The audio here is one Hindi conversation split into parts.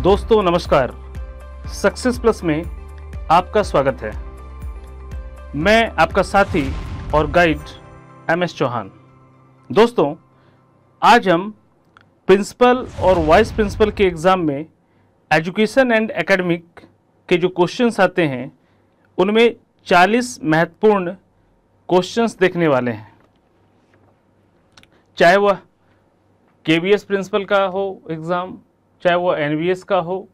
दोस्तों नमस्कार, सक्सेस प्लस में आपका स्वागत है। मैं आपका साथी और गाइड MS चौहान। दोस्तों, आज हम प्रिंसिपल और वाइस प्रिंसिपल के एग्ज़ाम में एजुकेशन एंड एकेडमिक के जो क्वेश्चंस आते हैं उनमें 40 महत्वपूर्ण क्वेश्चंस देखने वाले हैं। चाहे वह KVS प्रिंसिपल का हो एग्ज़ाम, चाहे वो NVS का हो,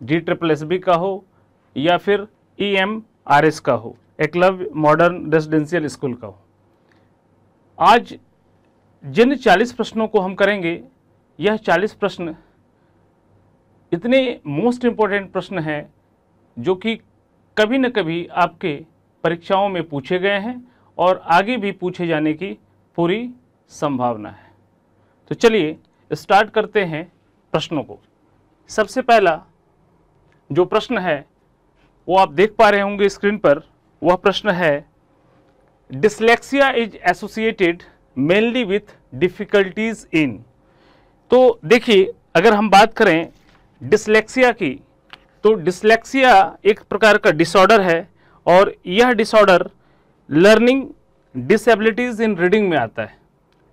DSSB का हो या फिर EMRS का हो, एकलव्य मॉडर्न रेजिडेंशियल स्कूल का हो। आज जिन 40 प्रश्नों को हम करेंगे, यह 40 प्रश्न इतने मोस्ट इम्पोर्टेंट प्रश्न हैं जो कि कभी न कभी आपके परीक्षाओं में पूछे गए हैं और आगे भी पूछे जाने की पूरी संभावना है। तो चलिए स्टार्ट करते हैं प्रश्नों को। सबसे पहला जो प्रश्न है वो आप देख पा रहे होंगे स्क्रीन पर। वह प्रश्न है, dyslexia is associated mainly with difficulties in. तो देखिए, अगर हम बात करें डिसलेक्सिया की, तो डिसलेक्सिया एक प्रकार का डिसऑर्डर है और यह डिसऑर्डर लर्निंग डिसेबिलिटीज इन रीडिंग में आता है।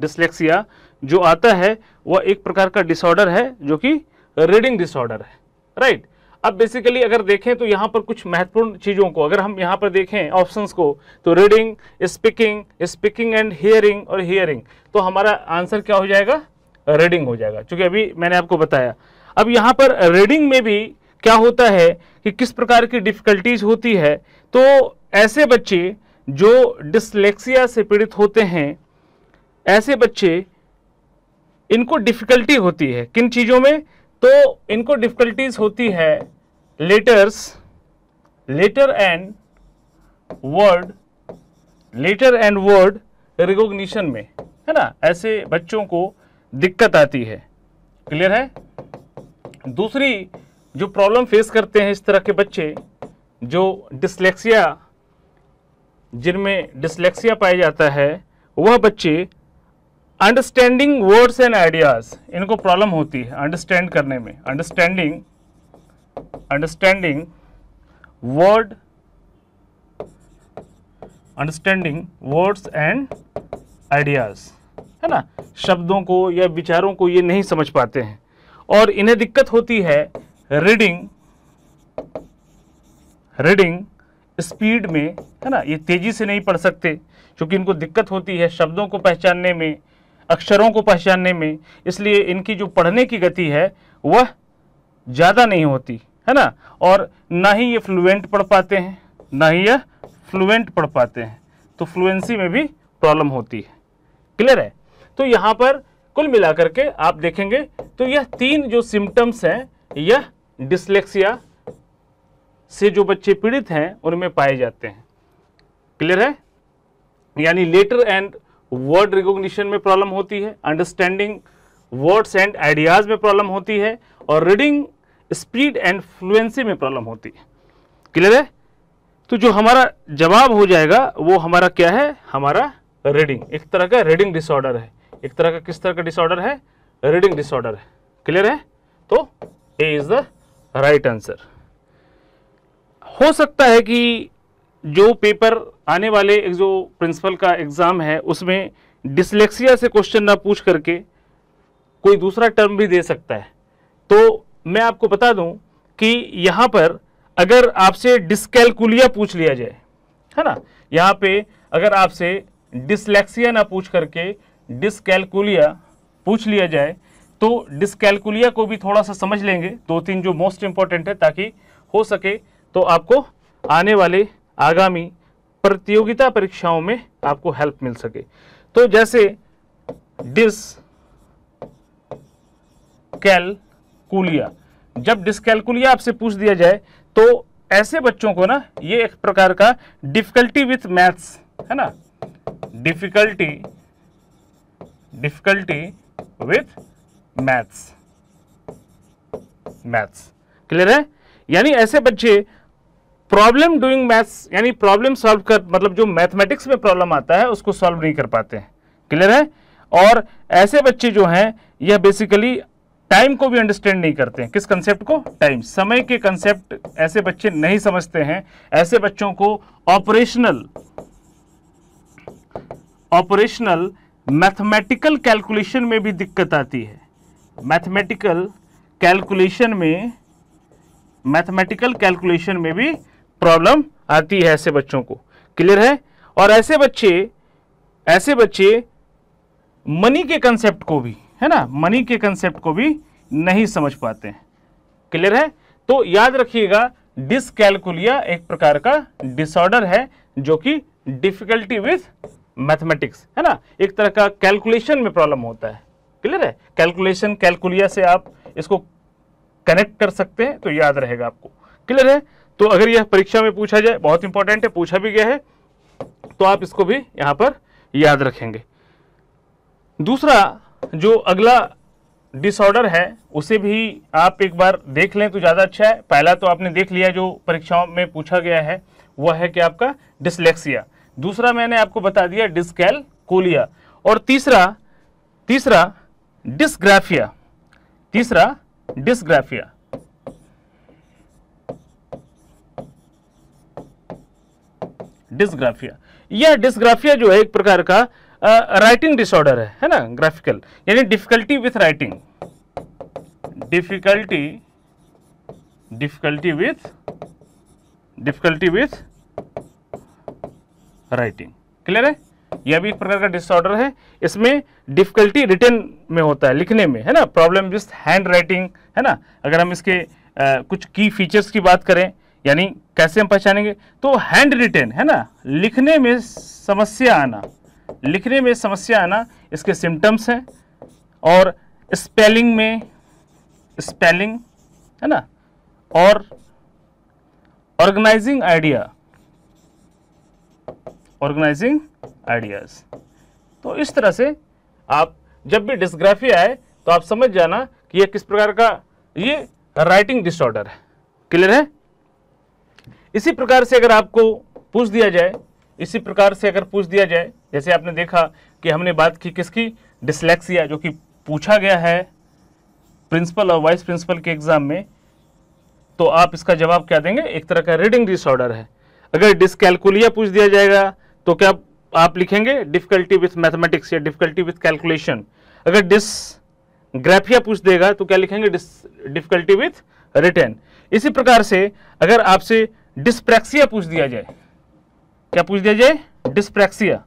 डिसलेक्सिया जो आता है वह एक प्रकार का डिसऑर्डर है जो कि रीडिंग डिसऑर्डर है, राइट। अब बेसिकली अगर देखें तो यहाँ पर कुछ महत्वपूर्ण चीज़ों को अगर हम यहाँ पर देखें ऑप्शंस को, तो रीडिंग, स्पीकिंग एंड हियरिंग और हियरिंग, तो हमारा आंसर क्या हो जाएगा? रीडिंग हो जाएगा, क्योंकि अभी मैंने आपको बताया। अब यहाँ पर रीडिंग में भी क्या होता है कि किस प्रकार की डिफिकल्टीज होती है। तो ऐसे बच्चे जो डिसलेक्सिया से पीड़ित होते हैं, ऐसे बच्चे इनको डिफिकल्टी होती है किन चीज़ों में? तो इनको डिफिकल्टीज होती है लेटर एंड वर्ड रिकॉग्निशन में, है ना। ऐसे बच्चों को दिक्कत आती है। क्लियर है? दूसरी जो प्रॉब्लम फेस करते हैं इस तरह के बच्चे जो डिसलेक्सिया, जिनमें डिसलेक्सिया पाया जाता है, वह बच्चे अंडरस्टैंडिंग वर्ड्स एंड आइडियाज, इनको प्रॉब्लम होती है अंडरस्टैंड करने में। अंडरस्टैंडिंग वर्ड्स एंड आइडियाज, है ना। शब्दों को या विचारों को ये नहीं समझ पाते हैं और इन्हें दिक्कत होती है रीडिंग स्पीड में, है ना। ये तेजी से नहीं पढ़ सकते क्योंकि इनको दिक्कत होती है शब्दों को पहचानने में, अक्षरों को पहचानने में, इसलिए इनकी जो पढ़ने की गति है वह ज़्यादा नहीं होती, है ना। और ना ही ये फ्लुएंट पढ़ पाते हैं, तो फ्लुएंसी में भी प्रॉब्लम होती है। क्लियर है? तो यहाँ पर कुल मिलाकर के आप देखेंगे तो यह 3 जो सिम्टम्स हैं, यह डिसलेक्सिया से जो बच्चे पीड़ित हैं उनमें पाए जाते हैं। क्लियर है? यानी लेटर एंड वर्ड रिकॉग्निशन में प्रॉब्लम होती है, अंडरस्टैंडिंग वर्ड्स एंड आइडियाज में प्रॉब्लम होती है और रीडिंग स्पीड एंड फ्लुएंसी में प्रॉब्लम होती है। क्लियर है? तो जो हमारा जवाब हो जाएगा वो हमारा क्या है? हमारा रीडिंग। एक तरह का रीडिंग डिसऑर्डर है। एक तरह का किस तरह का डिसऑर्डर है? रीडिंग डिसऑर्डर है। क्लियर है? तो A is the right answer. हो सकता है कि जो पेपर आने वाले जो प्रिंसिपल का एग्ज़ाम है उसमें डिसलेक्सिया से क्वेश्चन ना पूछ करके कोई दूसरा टर्म भी दे सकता है। तो मैं आपको बता दूं कि यहाँ पर अगर आपसे डिस्कैलकुलिया पूछ लिया जाए, है ना, यहाँ पे अगर आपसे डिसलेक्सिया ना पूछ करके डिस्कैलकुलिया पूछ लिया जाए तो डिस्कैलकुलिया को भी थोड़ा सा समझ लेंगे, 2-3 जो मोस्ट इंपॉर्टेंट है, ताकि हो सके तो आपको आने वाले आगामी प्रतियोगिता परीक्षाओं में आपको हेल्प मिल सके। तो जैसे डिस्कैलकुलिया, जब डिस्कैलकुलिया आपसे पूछ दिया जाए तो ऐसे बच्चों को ना ये एक प्रकार का डिफिकल्टी विथ मैथ्स, है ना, डिफिकल्टी विथ मैथ्स। क्लियर है? यानी ऐसे बच्चे प्रॉब्लम डूइंग मैथ्स, यानी प्रॉब्लम सॉल्व कर, मतलब जो मैथमेटिक्स में प्रॉब्लम आता है उसको सॉल्व नहीं कर पाते हैं। क्लियर है? और ऐसे बच्चे जो हैं यह बेसिकली टाइम को भी अंडरस्टैंड नहीं करते हैं। किस कंसेप्ट को? टाइम, समय के कंसेप्ट ऐसे बच्चे नहीं समझते हैं। ऐसे बच्चों को ऑपरेशनल मैथमेटिकल कैलकुलेशन में भी दिक्कत आती है। मैथमेटिकल कैलकुलेशन में भी प्रॉब्लम आती है ऐसे बच्चों को। क्लियर है? और ऐसे बच्चे मनी के कंसेप्ट को भी, है ना, मनी के कंसेप्ट को भी नहीं समझ पाते हैं। क्लियर है? तो याद रखिएगा, डिसकैलकुलिया एक प्रकार का डिसऑर्डर है जो कि डिफिकल्टी विथ मैथमेटिक्स, है ना, एक तरह का कैलकुलेशन में प्रॉब्लम होता है। क्लियर है? कैलकुलेशन, कैलकुलिया से आप इसको कनेक्ट कर सकते हैं तो याद रहेगा आपको। क्लियर है? तो अगर यह परीक्षा में पूछा जाए, बहुत इंपॉर्टेंट है, पूछा भी गया है, तो आप इसको भी यहां पर याद रखेंगे। दूसरा जो अगला डिसऑर्डर है उसे भी आप एक बार देख लें तो ज़्यादा अच्छा है। पहला तो आपने देख लिया जो परीक्षाओं में पूछा गया है, वह है कि आपका डिसलेक्सिया। दूसरा मैंने आपको बता दिया डिसकैलकुलिया। और तीसरा डिसग्राफिया। यह डिसग्राफिया जो है एक प्रकार का राइटिंग डिसऑर्डर है ना, ग्राफिकल, यानी difficulty with writing, difficulty with writing. Clear है? यह भी एक प्रकार का डिसऑर्डर है। इसमें डिफिकल्टी रिटन में होता है, लिखने में, है ना, प्रॉब्लम विथ हैंड राइटिंग, है ना। अगर हम इसके कुछ की फीचर्स की बात करें, यानी कैसे हम पहचानेंगे, तो हैंड रिटन, है ना, लिखने में समस्या आना इसके सिम्टम्स हैं। और स्पेलिंग, है ना, और ऑर्गेनाइजिंग आइडियाज। तो इस तरह से आप जब भी डिसग्राफिया आए तो आप समझ जाना कि यह किस प्रकार का ये राइटिंग डिसऑर्डर है। क्लियर है? इसी प्रकार से अगर आपको पूछ दिया जाए, जैसे आपने देखा कि हमने बात की किसकी, डिसलेक्सिया, जो कि पूछा गया है प्रिंसिपल और वाइस प्रिंसिपल के एग्जाम में, तो आप इसका जवाब क्या देंगे? एक तरह का रीडिंग डिसऑर्डर है। अगर डिसकैलकुलिया पूछ दिया जाएगा तो क्या आप लिखेंगे? डिफिकल्टी विथ मैथमेटिक्स या डिफिकल्टी विथ कैलकुलेशन। अगर डिसग्राफिया पूछ देगा तो क्या लिखेंगे? Difficulty with written. इसी प्रकार से अगर आपसे डिस्प्रैक्सिया पूछ दिया जाए, क्या पूछ दिया जाए? डिस्प्रैक्सिया।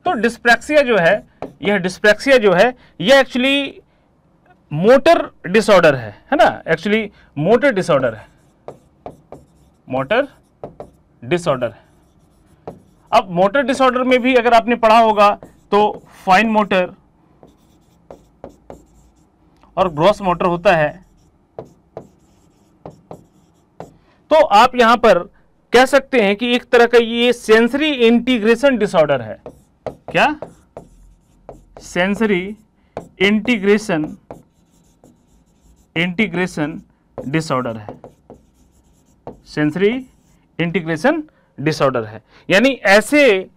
तो डिस्प्रैक्सिया जो है यह एक्चुअली मोटर डिसऑर्डर है ना, एक्चुअली मोटर डिसऑर्डर है। अब मोटर डिसऑर्डर में भी अगर आपने पढ़ा होगा तो फाइन मोटर और ग्रॉस मोटर होता है। तो आप यहां पर कह सकते हैं कि एक तरह का ये सेंसरी इंटीग्रेशन डिसऑर्डर है। क्या? सेंसरी इंटीग्रेशन डिसऑर्डर है। सेंसरी इंटीग्रेशन डिसऑर्डर है, यानी ऐसे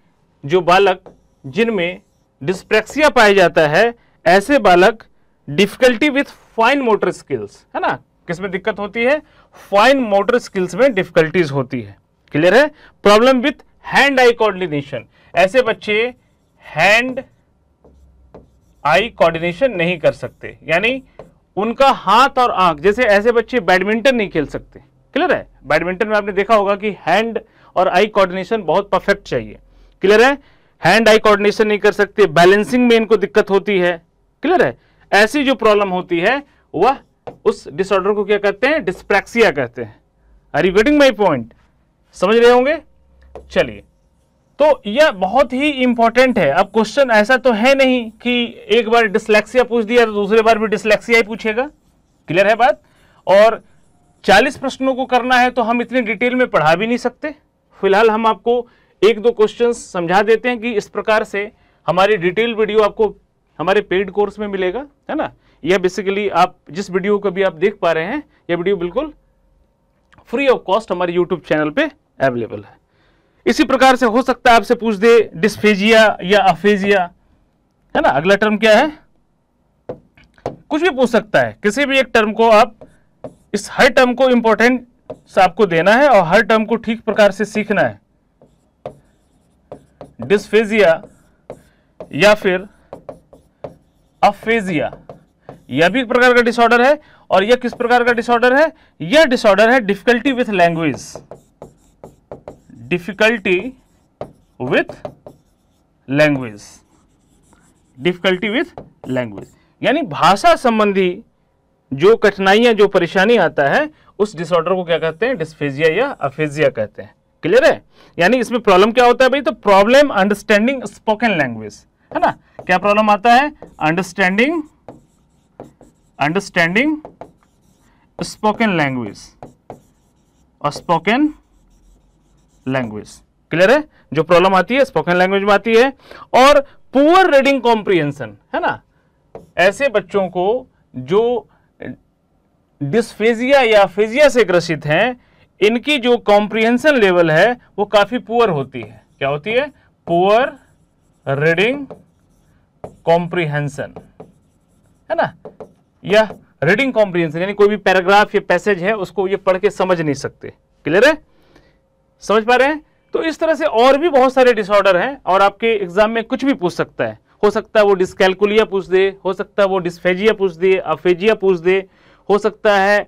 जो बालक जिनमें डिस्प्रैक्सिया पाया जाता है, ऐसे बालक difficulty with fine motor skills, है ना, किसमें दिक्कत होती है? फाइन मोटर स्किल्स में डिफिकल्टीज होती है। क्लियर है? Problem with hand eye coordination, ऐसे बच्चे हैंड आई कोऑर्डिनेशन नहीं कर सकते, यानी उनका हाथ और आंख, जैसे ऐसे बच्चे बैडमिंटन नहीं खेल सकते। क्लियर है? बैडमिंटन में आपने देखा होगा कि हैंड और आई कोऑर्डिनेशन बहुत परफेक्ट चाहिए। क्लियर है? हैंड आई कोऑर्डिनेशन नहीं कर सकते, बैलेंसिंग में इनको दिक्कत होती है। क्लियर है? ऐसी जो प्रॉब्लम होती है वह उस डिसऑर्डर को क्या कहते हैं? डिस्प्रैक्सिया कहते हैं। Are you getting my point? समझ रहे होंगे? चलिए, तो यह बहुत ही इंपॉर्टेंट है। अब क्वेश्चन ऐसा तो है नहीं कि एक बार डिसलेक्सिया पूछ दिया तो दूसरे बार भी डिसलेक्सिया ही पूछेगा। क्लियर है बात? और 40 प्रश्नों को करना है तो हम इतनी डिटेल में पढ़ा भी नहीं सकते। फिलहाल हम आपको एक दो क्वेश्चन समझा देते हैं कि इस प्रकार से हमारी डिटेल वीडियो आपको हमारे पेड कोर्स में मिलेगा, है ना। यह बेसिकली आप जिस वीडियो को भी आप देख पा रहे हैं, यह वीडियो बिल्कुल फ्री ऑफ कॉस्ट हमारे यूट्यूब चैनल पे अवेलेबल है। इसी प्रकार से हो सकता है आपसे पूछ दे डिस्फेजिया या अफेजिया, है ना। अगला टर्म क्या है, कुछ भी पूछ सकता है, किसी भी एक टर्म को आप, इस हर टर्म को इंपॉर्टेंट आपको देना है और हर टर्म को ठीक प्रकार से सीखना है। डिस्फेजिया या फिर अफेजिया, यह भी एक प्रकार का डिसऑर्डर है। और यह किस प्रकार का डिसऑर्डर है, यह डिसऑर्डर है difficulty with language, difficulty with language, difficulty with language, यानी भाषा संबंधी जो कठिनाइयां, जो परेशानी आता है, उस डिसऑर्डर को क्या कहते हैं, डिस्फेजिया या अफेजिया कहते हैं। क्लियर है। यानी इसमें प्रॉब्लम क्या होता है भाई, तो प्रॉब्लम अंडरस्टैंडिंग स्पोकन लैंग्वेज, है ना। क्या प्रॉब्लम आता है, अंडरस्टैंडिंग स्पोकन लैंग्वेज और स्पोकन लैंग्वेज। क्लियर है, जो प्रॉब्लम आती है स्पोकन लैंग्वेज में आती है। और पुअर रीडिंग कॉम्प्रिहेंशन, है ना, ऐसे बच्चों को जो डिस्फेजिया या अफेजिया से ग्रसित हैं, इनकी जो कॉम्प्रिहेंशन लेवल है वो काफी पुअर होती है। क्या होती है, पुअर रीडिंग कॉम्प्रिहेंशन, है ना, या रीडिंग कॉम्प्रिहेंशन, यानी कोई भी पैराग्राफ या पैसेज है उसको ये पढ़ के समझ नहीं सकते। क्लियर है, समझ पा रहे हैं। तो इस तरह से और भी बहुत सारे डिसऑर्डर हैं और आपके एग्जाम में कुछ भी पूछ सकता है। हो सकता है वो डिस्कैल्कुलिया पूछ दे, हो सकता है वो डिस्फेजिया पूछ दे, अफेजिया पूछ दे, हो सकता है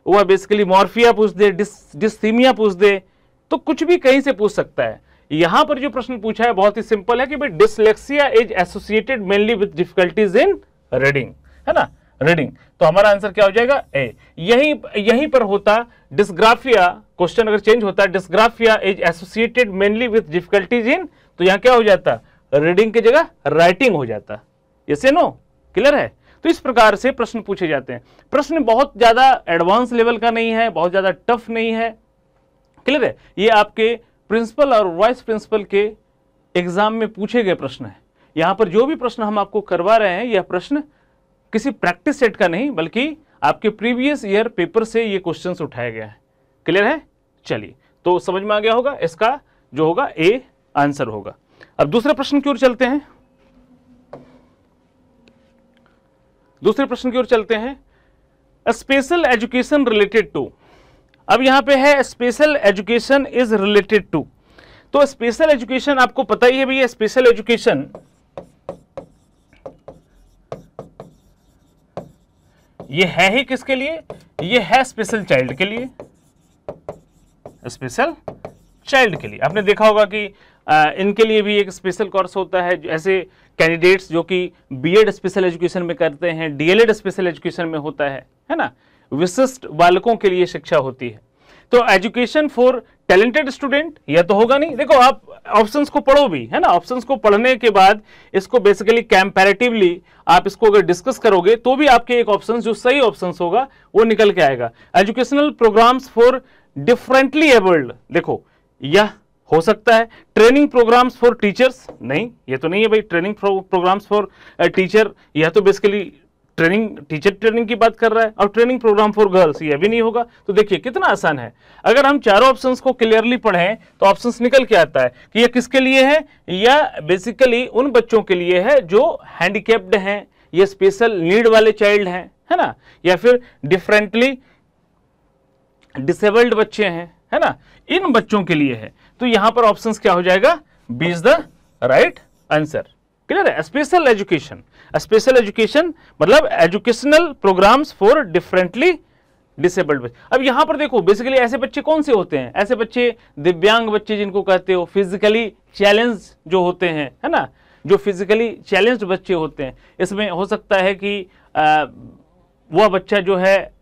वह बेसिकली मॉर्फिया पूछ दे, डिस्थीमिया पूछ दे, तो कुछ भी कहीं से पूछ सकता है। यहां पर जो प्रश्न पूछा है बहुत ही सिंपल है कि भाई dyslexia is associated mainly with difficulties in reading, है ना, रीडिंग। तो हमारा आंसर क्या हो जाएगा, ए। यहीं पर होता डिस्ग्राफिया, क्वेश्चन अगर चेंज होता dysgraphia is associated mainly with difficulties in, तो यहां क्या हो जाता, रीडिंग की जगह राइटिंग हो जाता। यस या नो, क्लियर है। तो इस प्रकार से प्रश्न पूछे जाते हैं। प्रश्न बहुत ज्यादा एडवांस लेवल का नहीं है, बहुत ज्यादा टफ नहीं है। क्लियर है, ये आपके प्रिंसिपल और वाइस प्रिंसिपल के एग्जाम में पूछे गए प्रश्न है। यहां पर जो भी प्रश्न हम आपको करवा रहे हैं, यह प्रश्न किसी प्रैक्टिस सेट का नहीं बल्कि आपके प्रीवियस ईयर पेपर से ये क्वेश्चंस उठाया गया है। क्लियर है, चलिए, तो समझ में आ गया होगा, इसका जो होगा ए आंसर होगा। अब दूसरे प्रश्न की ओर चलते हैं, दूसरे प्रश्न की ओर चलते हैं। स्पेशल एजुकेशन रिलेटेड टू, अब यहां पे है special education is related to. तो स्पेशल एजुकेशन आपको पता ही है भैया, स्पेशल एजुकेशन ये है ही किसके लिए, ये है स्पेशल चाइल्ड के लिए, स्पेशल चाइल्ड के लिए। आपने देखा होगा कि इनके लिए भी एक स्पेशल कोर्स होता है। ऐसे कैंडिडेट्स जो कि बीएड स्पेशल एजुकेशन में करते हैं, डीएलएड स्पेशल एजुकेशन में होता है ना, विशिष्ट बालकों के लिए शिक्षा होती है। तो एजुकेशन फॉर टैलेंटेड स्टूडेंट यह तो होगा नहीं। देखो आप ऑप्शंस को पढ़ो भी, है ना, ऑप्शंस को पढ़ने के बाद इसको बेसिकली कंपैरेटिवली आप इसको अगर डिस्कस करोगे तो भी आपके एक ऑप्शन जो सही ऑप्शंस होगा वो निकल के आएगा। Educational programmes for differently abled, देखो यह हो सकता है। ट्रेनिंग प्रोग्राम्स फॉर टीचर्स, नहीं ये तो नहीं है भाई। ट्रेनिंग प्रोग्राम्स फॉर टीचर, यह तो बेसिकली ट्रेनिंग, टीचर ट्रेनिंग की बात कर रहा है। और ट्रेनिंग प्रोग्राम फॉर गर्ल्स, यह भी नहीं होगा। तो देखिए कितना आसान है। अगर हम चारों ऑप्शंस को क्लियरली पढ़ें तो ऑप्शंस निकल के आता है कि यह किसके लिए है, यह बेसिकली उन बच्चों के लिए है जो हैंडीकैप्ड हैं, ये स्पेशल नीड वाले चाइल्ड हैं, है ना, या फिर डिफरेंटली डिसेबल्ड बच्चे हैं, है ना, इन बच्चों के लिए है। तो यहां पर ऑप्शंस क्या हो जाएगा, B is the right answer. Clear है। स्पेशल एजुकेशन, स्पेशल एजुकेशन मतलब educational programmes for differently disabled बच्चे। अब यहां पर देखो बेसिकली ऐसे बच्चे कौन से होते हैं, ऐसे बच्चे दिव्यांग बच्चे जिनको कहते हो, फिजिकली चैलेंज जो होते हैं, है ना, जो फिजिकली चैलेंज्ड बच्चे होते हैं। इसमें हो सकता है कि वह बच्चा जो है,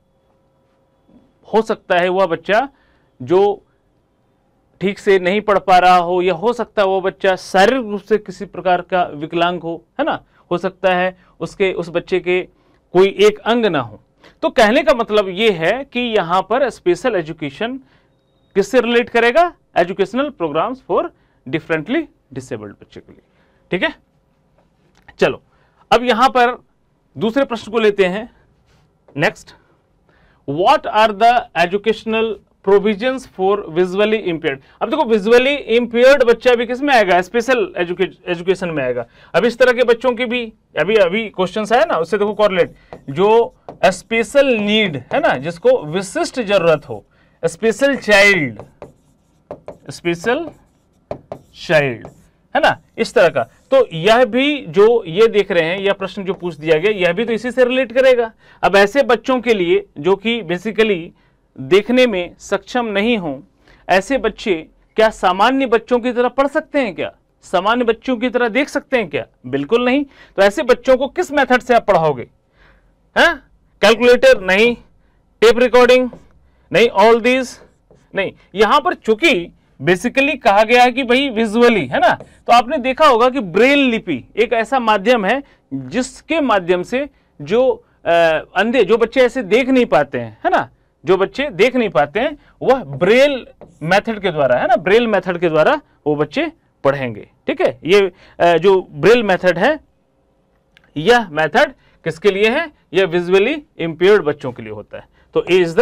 हो सकता है वह बच्चा जो ठीक से नहीं पढ़ पा रहा हो, या हो सकता है वो बच्चा शारीरिक रूप से किसी प्रकार का विकलांग हो, है ना, हो सकता है उस बच्चे के कोई एक अंग ना हो। तो कहने का मतलब ये है कि यहां पर स्पेशल एजुकेशन किससे रिलेट करेगा, educational programmes for differently disabled बच्चे के लिए। ठीक है, चलो अब यहां पर दूसरे प्रश्न को लेते हैं। Next, what are the educational provisions for visually impaired. अब देखो विजुअली इंपेयर्ड बच्चा भी किस में आएगा, स्पेशल एजुकेशन में आएगा। अब इस तरह के बच्चों की भी अभी क्वेश्चन आया ना, उससे देखो कॉर्लेट, जो स्पेशल नीड है ना, जिसको विशिष्ट जरूरत हो, स्पेशल चाइल्ड है ना, इस तरह का। तो यह भी जो ये देख रहे हैं, यह प्रश्न जो पूछ दिया गया, यह भी तो इसी से रिलेट करेगा। अब ऐसे बच्चों के लिए जो कि बेसिकली देखने में सक्षम नहीं हो, ऐसे बच्चे क्या सामान्य बच्चों की तरह पढ़ सकते हैं क्या, सामान्य बच्चों की तरह देख सकते हैं क्या? बिल्कुल नहीं। तो ऐसे बच्चों को किस मेथड से आप पढ़ाओगे? हैं? कैलकुलेटर नहीं, टेप रिकॉर्डिंग नहीं, ऑल दीज नहीं। यहां पर चूंकि बेसिकली कहा गया है कि भाई विजुअली, है ना, तो आपने देखा होगा कि ब्रेल लिपि एक ऐसा माध्यम है जिसके माध्यम से जो अंधे, जो बच्चे ऐसे देख नहीं पाते हैं, है ना, जो बच्चे देख नहीं पाते हैं, वह ब्रेल मेथड के द्वारा, है ना, ब्रेल मेथड के द्वारा वो बच्चे पढ़ेंगे। ठीक है, ये जो ब्रेल मेथड है, यह मेथड किसके लिए है? यह विजुअली इंपेयर्ड बच्चों के लिए होता है। तो A is the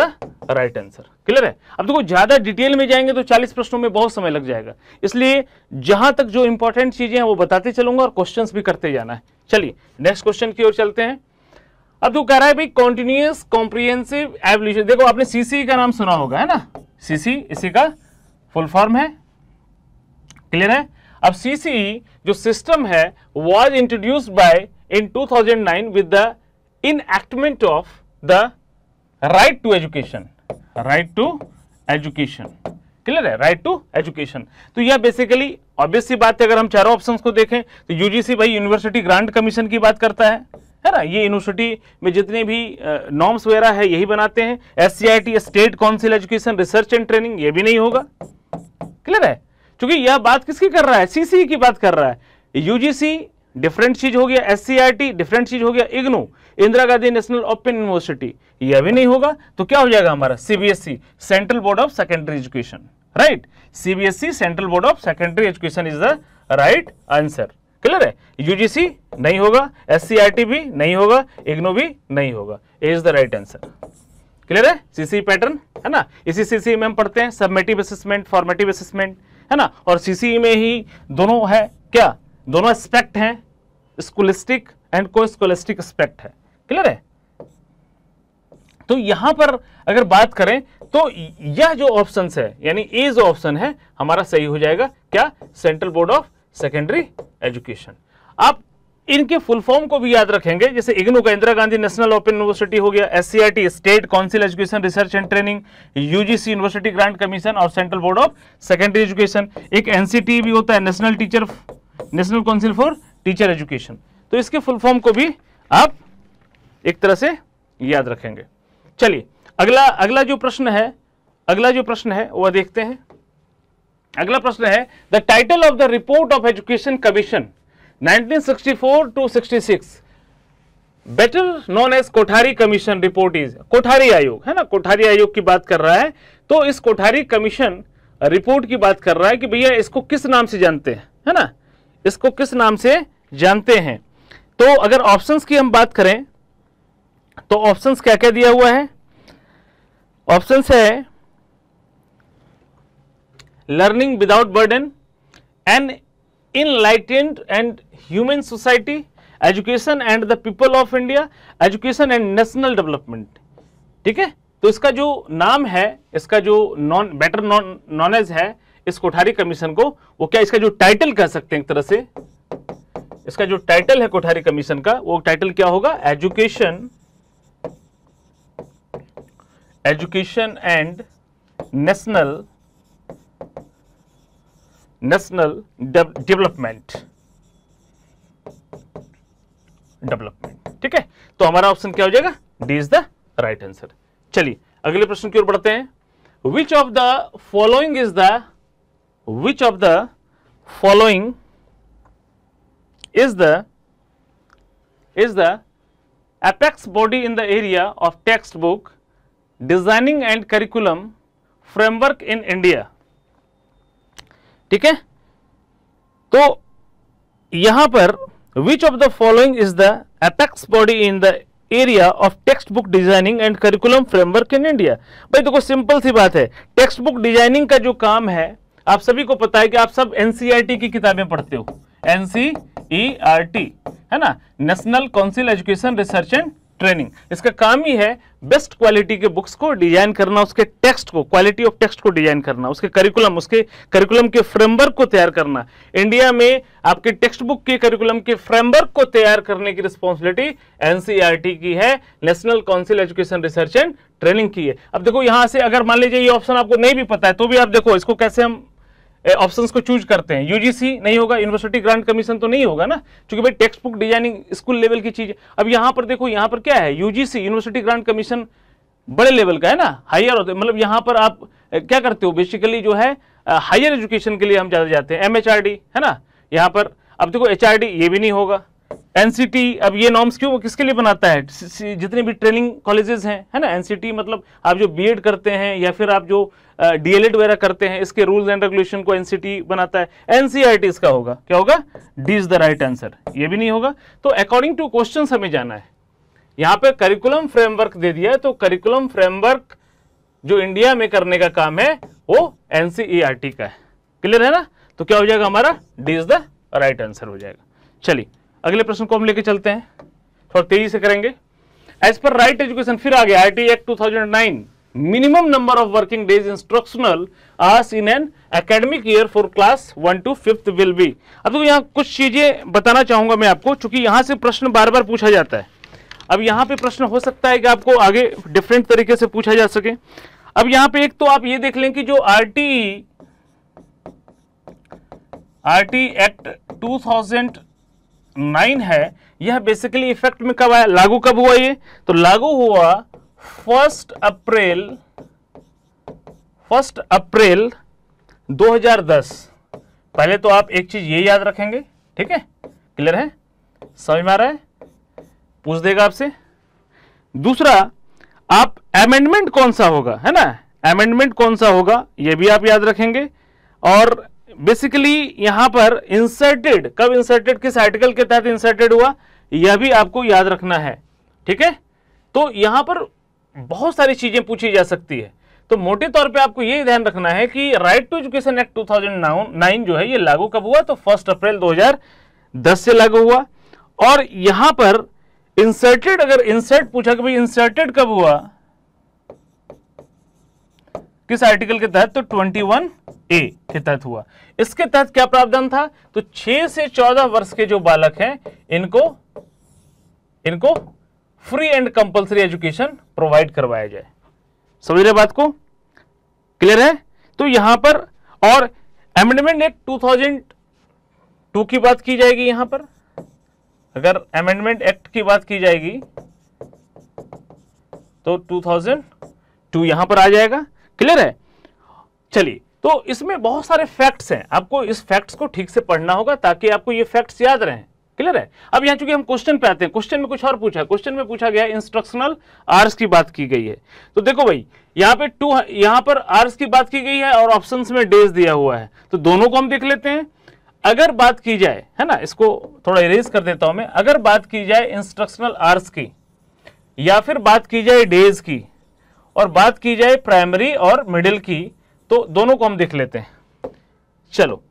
right answer. Clear है? अब देखो ज्यादा डिटेल में जाएंगे तो 40 प्रश्नों में बहुत समय लग जाएगा, इसलिए जहां तक जो इंपॉर्टेंट चीजें हैं वो बताते चलूंगा और क्वेश्चंस भी करते जाना है। चलिए नेक्स्ट क्वेश्चन की ओर चलते हैं। अब तो कह रहा है भाई कॉन्टिन्यूअस कॉम्प्रिहेंसिव एवोल्यूशन। देखो आपने सीसी का नाम सुना होगा, है ना, सीसी इसी का फुल फॉर्म है। क्लियर है? अब सीसी जो सिस्टम है was introduced by in 2009 with the enactment of the right to education. Right to education, clear है? Right to education. तो यह बेसिकली ऑब्वियस सी बात है, अगर हम चारों ऑप्शंस को देखें तो यूजीसी भाई यूनिवर्सिटी ग्रांट कमीशन की बात करता है ना, ये यूनिवर्सिटी में जितने भी नॉर्म्स वगैरह है यही बनाते हैं। SCERT state council education research and training, ये भी नहीं होगा। क्लियर है? क्योंकि यह बात किसकी कर रहा है? सीसी की बात कर रहा है। यूजीसी डिफरेंट चीज हो गया, एससीईआरटी डिफरेंट चीज हो गया, IGNOU Indira Gandhi national open university, यह भी नहीं होगा। तो क्या हो जाएगा हमारा? CBSE central board of secondary education, right? CBSE central board of secondary education is the right answer. Clear है? यूजीसी नहीं होगा, एससीईआरटी भी नहीं होगा, इग्नू भी नहीं होगा। A is the right answer. Clear है? सीसी पैटर्न है ना, इसी सीसी में हम पढ़ते हैं सब्मेटिव असेसमेंट, फॉर्मेटिव असेसमेंट, है ना, और सीसी में ही दोनों है क्या, दोनों एस्पेक्ट हैं, स्कॉलिस्टिक एंड को स्कॉलिस्टिक एस्पेक्ट है। क्लियर है? तो यहां पर अगर बात करें तो यह जो ऑप्शन है, यानी ए जो ऑप्शन है हमारा सही हो जाएगा। क्या? Central board of secondary education. आप इनके फुल फॉर्म को भी याद रखेंगे, जैसे इग्नू का Indira Gandhi national open university हो गया, SCERT state council education research and training, UGC university grant commission और central board of secondary education. एक एनसीटी भी होता है, national council for teacher education. तो इसके फुल फॉर्म को भी आप एक तरह से याद रखेंगे। चलिए अगला जो प्रश्न है वह देखते हैं। अगला प्रश्न है the title of the report of education commission 1964 to 66 better known as Kothari commission report is. Kothari आयोग है ना, कोठारी आयोग की बात कर रहा है। तो इस कोठारी कमीशन रिपोर्ट की बात कर रहा है कि भैया इसको किस नाम से जानते हैं, है ना, इसको किस नाम से जानते हैं। तो अगर ऑप्शंस की हम बात करें तो ऑप्शंस क्या क्या दिया हुआ है? ऑप्शंस है learning without burden, an enlightened and human society, education and the people of India, education and national development. ठीक है? तो इसका जो नाम है, इसका जो बेटर नॉन एज है इस कोठारी कमीशन को, वो क्या इसका जो टाइटल कह सकते हैं एक तरह से, इसका जो टाइटल है कोठारी कमीशन का, वो टाइटल क्या होगा? Education and national development. ठीक है? तो हमारा ऑप्शन क्या हो जाएगा? D is the right answer. चलिए अगले प्रश्न की ओर बढ़ते हैं। विच of the following is the apex body in the area of textbook designing and curriculum framework in India। ठीक है? तो यहां पर which of the following is the apex body in the area of text book designing and curriculum framework in India. भाई देखो सिंपल सी बात है, टेक्स्ट बुक डिजाइनिंग का जो काम है आप सभी को पता है कि आप सब एनसीईआरटी की किताबें पढ़ते हो, एनसीईआरटी है ना, national council education research and training. इसका काम ही है बेस्ट क्वालिटी के बुक्स को डिजाइन करना, उसके टेक्स्ट को, क्वालिटी ऑफ टेक्स्ट को डिजाइन करना, उसके करिकुलम के फ्रेमवर्क को तैयार करना। इंडिया में आपके टेक्स्ट बुक के करिकुलम के फ्रेमवर्क को तैयार करने की रिस्पॉन्सिबिलिटी एनसीईआरटी की है, national council education research and training की है। अब देखो यहां से अगर मान लीजिए ये ऑप्शन आपको नहीं भी पता है तो भी आप देखो इसको कैसे हम ऑप्शंस को चूज करते हैं। यूजीसी नहीं होगा, यूनिवर्सिटी ग्रांट कमीशन तो नहीं होगा ना, क्योंकि भाई text book designing school level की चीज है। अब यहां पर देखो, यहां पर क्या है, यूजीसी यूनिवर्सिटी ग्रांट कमीशन बड़े लेवल का है ना, हायर होते, मतलब यहां पर आप क्या करते हो बेसिकली जो है हायर एजुकेशन के लिए हम ज्यादा जाते हैं, एमएचआरडी है ना यहां पर। अब देखो एचआरडी ये भी नहीं होगा, एनसीटी, अब ये नॉर्म्स क्यों किसके लिए बनाता है, जितने भी ट्रेनिंग कॉलेजेस हैं है ना, एनसीटी मतलब आप जो बीएड करते हैं या फिर आप जो डीएलएड वगैरह करते हैं, इसके रूल्स एंड रेगुलेशन को एनसीटी बनाता है। एनसीईआरटी इसका होगा, क्या होगा, D is the right answer, ये भी नहीं होगा। तो अकॉर्डिंग टू क्वेश्चंस हमें जाना है। यहां पे करिकुलम फ्रेमवर्क दे दिया है, तो करिकुलम फ्रेमवर्क जो इंडिया में करने का काम है वो एनसीईआरटी का है, क्लियर है ना। तो क्या हो जाएगा हमारा, D is the right answer हो जाएगा। चलिए अगले प्रश्न को हम लेके चलते हैं, थोड़ा तेजी से करेंगे। एज पर राइट एजुकेशन, फिर आ गया RT act 2009, minimum number of working days instructional hours in an academic year for class 1 to 5th will be. अब तो यहाँ कुछ चीजें बताना चाहूंगा मैं आपको, चूंकि यहां से प्रश्न बार बार पूछा जाता है। अब यहाँ पे प्रश्न हो सकता है कि आपको आगे डिफरेंट तरीके से पूछा जा सके। अब यहाँ पे एक तो आप ये देख लें कि जो आरटी एक्ट 2009 है, यह बेसिकली इफेक्ट में कब आया, लागू कब हुआ, ये तो लागू हुआ 1 अप्रैल 2010। पहले तो आप एक चीज ये याद रखेंगे, ठीक है, क्लियर है, समझ में आ रहा है, पूछ देगा आपसे। दूसरा, आप अमेंडमेंट कौन सा होगा, है ना, अमेंडमेंट कौन सा होगा ये भी आप याद रखेंगे। और बेसिकली यहां पर इंसर्टेड, कब इंसर्टेड, किस आर्टिकल के तहत इंसर्टेड हुआ, यह भी आपको याद रखना है, ठीक है। तो यहां पर बहुत सारी चीजें पूछी जा सकती है, तो मोटे तौर पे आपको ये ध्यान रखना है कि राइट टू एजुकेशन एक्ट 2009 जो है ये लागू कब हुआ, तो 1 अप्रैल 2010 से लागू हुआ। और यहां पर इंसर्टेड, अगर इंसर्ट पूछा कि भाई इंसर्टेड कब हुआ, किस आर्टिकल के तहत, तो 21A के तहत हुआ। इसके तहत क्या प्रावधान था, तो 6 से 14 वर्ष के जो बालक हैं इनको free and compulsory education provide करवाया जाए। समझ रहे बात को, क्लियर है। तो यहां पर और अमेंडमेंट एक्ट 2002 की बात की जाएगी, यहां पर अगर अमेंडमेंट एक्ट की बात की जाएगी तो 2002 यहां पर आ जाएगा, क्लियर है। चलिए, तो इसमें बहुत सारे फैक्ट्स हैं, आपको इस फैक्ट्स को ठीक से पढ़ना होगा ताकि आपको ये फैक्ट्स याद रहें, क्लियर है। अब यहां चूंकि हम क्वेश्चन पे आते हैं, क्वेश्चन में कुछ और पूछा, क्वेश्चन में पूछा गया इंस्ट्रक्शनल आवर्स की बात की गई है। तो देखो भाई यहां पर आवर्स की बात की गई है और ऑप्शंस में डेज दिया हुआ है, तो दोनों को हम देख लेते हैं। अगर बात की जाए, है ना, इसको थोड़ा इरेज कर देता हूं मैं, अगर बात की जाए इंस्ट्रक्शनल आवर्स की या फिर बात की जाए डेज की और बात की जाए प्राइमरी और मिडिल की, तो दोनों को हम देख लेते हैं। चलो,